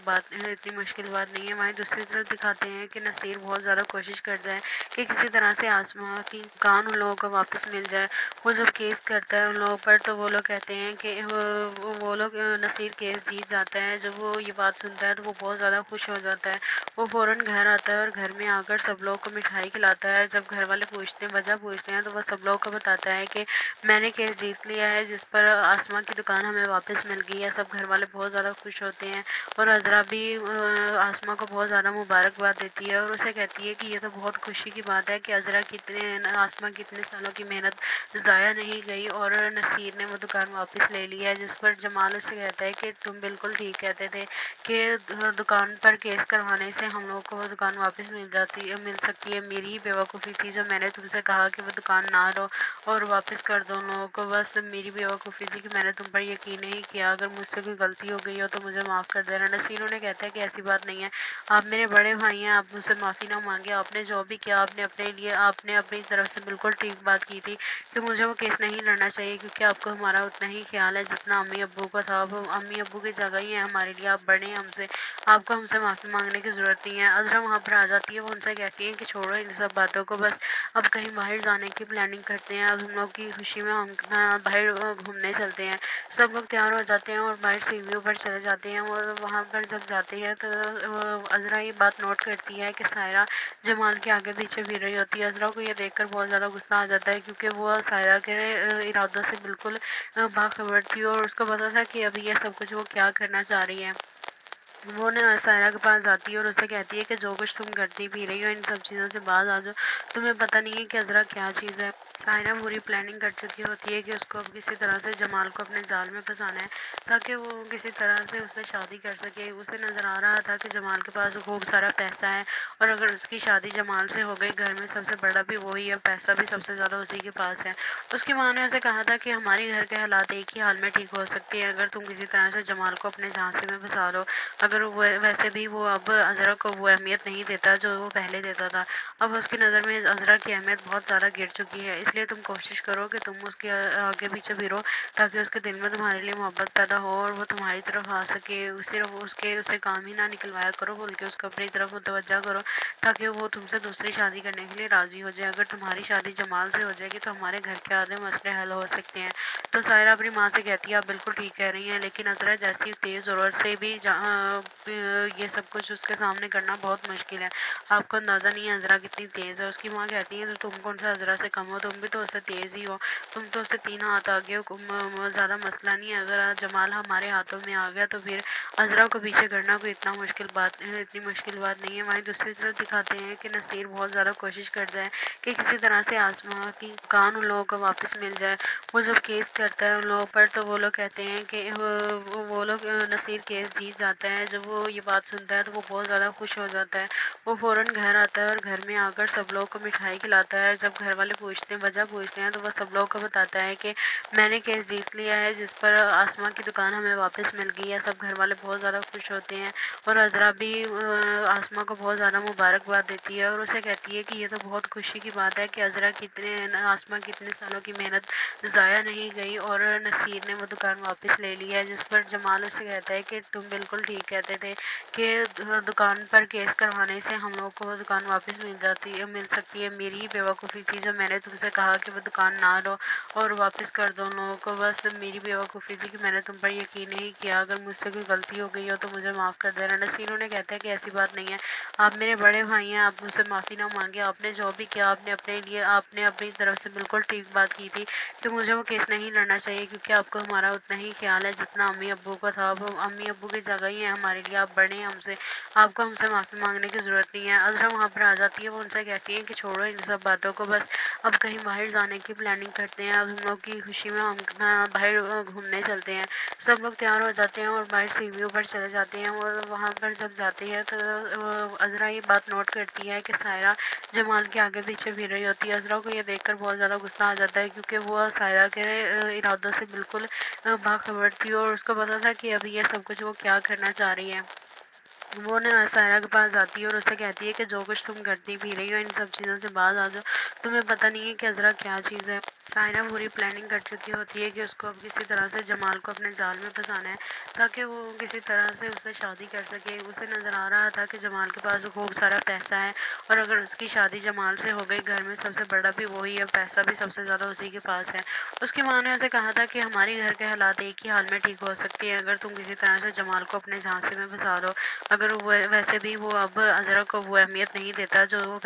بات نہیں ہے۔ وہیں دوسری طرف دکھاتے ہیں کہ نصیر بہت زیادہ کوشش کرتا ہے کہ کسی طرح سے آسما کی کان ان لوگوں کو واپس مل جائے۔ وہ جب کیس کرتا ہے ان لوگوں پر تو وہ لوگ کہتے ہیں کہ نصیر کیس جیت جاتا ہے۔ جب وہ یہ بات سنتا ہے تو وہ بہت زیادہ خوش ہو جاتا ہے، وہ فوراً گھر آتا ہے اور گھر میں آ کر سب لوگوں کو مٹھائی کھلاتا ہے۔ جب گھر والے وجہ پوچھتے ہیں تو وہ سب لوگوں کو بتاتا ہے کہ میں نے کیس جیت لیا ہے، جس پر آسما کی دکان ہمیں واپس مل گئی ہے۔ سب گھر والے بہت زیادہ خوش ہوتے ہیں، اور عذرا بھی آسما کو بہت زیادہ مبارکباد دیتی ہے، اور اسے کہتی ہے کہ یہ تو بہت خوشی کی بات ہے کہ آسما کی اتنے سالوں کی محنت ضائع نہیں گئی، اور نصیر نے وہ دکان واپس لے لی ہے۔ جس پر جمال اسے کہتا ہے کہ تم بالکل ٹھیک کہتے تھے کہ دکان दुकान पर केस करवाने से हम लोगों को वो दुकान वापस मिल सकती है। मेरी ही बेवकूफ़ी थी जो मैंने तुमसे कहा कि वो दुकान ना लो और वापस कर दो उन लोगों को। बस मेरी बेवकूफ़ी थी कि मैंने तुम पर यकीन नहीं किया। अगर मुझसे कोई गलती हो गई हो तो मुझे माफ़ कर देना। नसीर उन्हें कहता है कि ऐसी बात नहीं है, आप मेरे बड़े भाई हैं, आप मुझसे माफ़ी ना मांगे। आपने जो भी किया आपने अपनी तरफ से बिल्कुल ठीक बात की थी कि मुझे वो केस नहीं लड़ना चाहिए, क्योंकि आपको हमारा उतना ही ख्याल है जितना अम्मी अब्बू का था। अब अम्मी अब्बू की जगह ही है हमारे लिए, आप बड़े हैं हमसे, आपको हमसे माफ़ी मांगने की ज़रूरत नहीं है। अज़रा वहाँ पर आ जाती है, वो उनसे कहती है कि छोड़ो इन सब बातों को, बस अब कहीं बाहर जाने की प्लानिंग करते हैं। अब हम लोग की खुशी में हम बाहर घूमने चलते हैं। सब लोग तैयार हो जाते हैं और बाहर सीढ़ियों पर चले जाते हैं। और वहाँ पर जब जाते हैं तो अज़रा ये बात नोट करती है कि सायरा जमाल के आगे पीछे फिर रही होती है। अज़रा को ये देखकर बहुत ज़्यादा गुस्सा आ जाता है, क्योंकि वो सायरा के इरादों से बिल्कुल बाखबर थी और उसको पता था कि अभी ये सब कुछ वो क्या करना चाह रही है। वो ना सायरा के पास जाती है और उससे कहती है कि जो कुछ तुम करती पी रही हो इन सब चीज़ों से बाज आ जाओ, तुम्हें पता नहीं है कि अज़रा क्या चीज़ है। सायरा पूरी प्लानिंग कर चुकी होती है कि उसको अब किसी तरह से जमाल को अपने जाल में फंसाना है, ताकि वो किसी तरह से उससे शादी कर सके। उसे नज़र आ रहा था कि जमाल के पास खूब सारा पैसा है, और अगर उसकी शादी जमाल से हो गई, घर में सबसे बड़ा भी वही है, पैसा भी सबसे ज़्यादा उसी के पास है। उसकी माँ ने उसे कहा था कि हमारी घर के हालात एक ही हाल में ठीक हो सकते हैं अगर तुम किसी तरह से जमाल को अपने झांसे में फंसा लो। अगर वो वैसे भी वो अब अज़रा को वो अहमियत नहीं देता जो वो पहले देता था। अब उसकी नज़र में अज़रा की अहमियत बहुत ज़्यादा गिर चुकी है, इसलिए तुम कोशिश करो कि तुम उसके आगे पीछे फिरो, ताकि उसके दिल में तुम्हारे लिए मोहब्बत पैदा हो और वो तुम्हारी तरफ आ सके। सिर्फ उससे काम ही ना निकलवाया करो, बल्कि उसको अपनी तरफ मुतवज्जा करो, ताकि वो तुमसे दूसरी शादी करने के लिए राज़ी हो जाए। अगर तुम्हारी शादी जमाल से हो जाएगी तो हमारे घर के आधे मसले हल हो सकते हैं। तो सायरा अपनी माँ से कहती है आप बिल्कुल ठीक कह रही हैं, लेकिन अज़रा जैसी तेज़ ज़रूरत से भी ये सब कुछ उसके सामने करना बहुत मुश्किल है। आपको अंदाज़ा नहीं है अज़रा कितनी तेज़ है। उसकी माँ कहती है तो तुम कौन सा अज़रा से कम हो, तुम भी तो उससे तेज़ ही हो, तुम तो उससे 3 हाथ आगे हो। ज़्यादा मसला नहीं है, अगर आज जमाल हमारे हाथों में आ गया तो फिर अज़रा को पीछे करना कोई इतनी मुश्किल बात नहीं है। वहीं दूसरी तरफ दिखाते हैं कि नसीर बहुत ज़्यादा कोशिश करता है कि किसी तरह से आसमां की कान उन लोगों को वापस मिल जाए। वो जब केस करता है उन लोगों पर तो वो लोग कहते हैं कि वो लोग नसीर केस जीत जाता है। जब वो ये बात सुनता है तो वो बहुत ज़्यादा खुश हो जाता है। वो फ़ौरन घर आता है और घर में आकर सब लोगों को मिठाई खिलाता है। जब घर वाले वजह पूछते हैं तो वह सब लोगों को बताता है कि मैंने केस जीत लिया है, जिस पर आसमां की दुकान हमें वापस मिल गई है। सब घर वाले बहुत ज़्यादा खुश होते हैं और अज़रा भी आसमां को बहुत ज़्यादा मुबारकबाद देती है और उसे कहती है कि ये तो बहुत खुशी की बात है कि आसमां की इतने सालों की मेहनत ज़ाया नहीं गई और नसीर ने वो दुकान वापस ले ली है। जिस पर जमाल उससे कहता है कि तुम बिल्कुल ठीक कहते थे कि दुकान पर केस करवाने से हम लोगों को वो दुकान वापस मिल सकती है। मेरी ही बेवकूफ़ी थी जो मैंने तुमसे कहा कि वो दुकान ना लो और वापस कर दो उन लोगों को। बस मेरी बेवकूफ़ी थी कि मैंने तुम पर यकीन नहीं किया। अगर मुझसे कोई गलती हो गई हो तो मुझे माफ़ कर देना। नसीर उन्हें कहता है कि ऐसी बात नहीं है, आप मेरे बड़े भाई हैं, आप मुझसे माफ़ी ना मांगे। आपने जो भी किया आपने अपनी तरफ से बिल्कुल ठीक बात की थी कि मुझे वो केस नहीं लड़ना चाहिए, क्योंकि आपको हमारा उतना ही ख्याल है जितना अम्मी अब्बू का था। अब अम्मी अब्बू की जगह ही है हमारे लिए, आप बड़े हैं हमसे, आपको हमसे माफ़ी मांगने की ज़रूरत नहीं है। अज़रा वहाँ पर आ जाती है, वो उनसे कहती है कि छोड़ो इन सब बातों को, बस अब कहीं बाहर जाने की प्लानिंग करते हैं। अब हम लोग की खुशी में हम बाहर घूमने चलते हैं। सब लोग तैयार हो जाते हैं और बाहर सीढ़ियों पर चले जाते हैं। और वहाँ पर जब जाते हैं तो अज़रा ये बात नोट करती है कि सायरा जमाल के आगे पीछे फिर रही होती है। अज़रा को ये देखकर बहुत ज़्यादा गुस्सा आ जाता है, क्योंकि वो सायरा के इरादों से बिल्कुल बाखबर थी और उसको पता था कि अभी ये सब कुछ वो क्या करना चाह रही है। वो ना सायरा के पास जाती है और उससे कहती है कि जो कुछ तुम करती पी रही हो इन सब चीज़ों से बाज आ जाओ, तुम्हें पता नहीं है कि अज़रा क्या चीज़ है। सायरा पूरी प्लानिंग कर चुकी होती है कि उसको अब किसी तरह से जमाल को अपने जाल में फंसाना है, ताकि वो किसी तरह से उससे शादी कर सके। उसे नज़र आ रहा था कि जमाल के पास खूब सारा पैसा है, और अगर उसकी शादी जमाल से हो गई, घर में सबसे बड़ा भी वही है, पैसा भी सबसे ज़्यादा उसी के पास है। उसकी माँ ने उसे कहा था कि हमारी घर के हालात एक ही हाल में ठीक हो सकते हैं अगर तुम किसी तरह से जमाल को अपने झांसे में फंसा लो। अगर वो वैसे भी वो अब अज़रा को वो अहमियत नहीं देता जो वो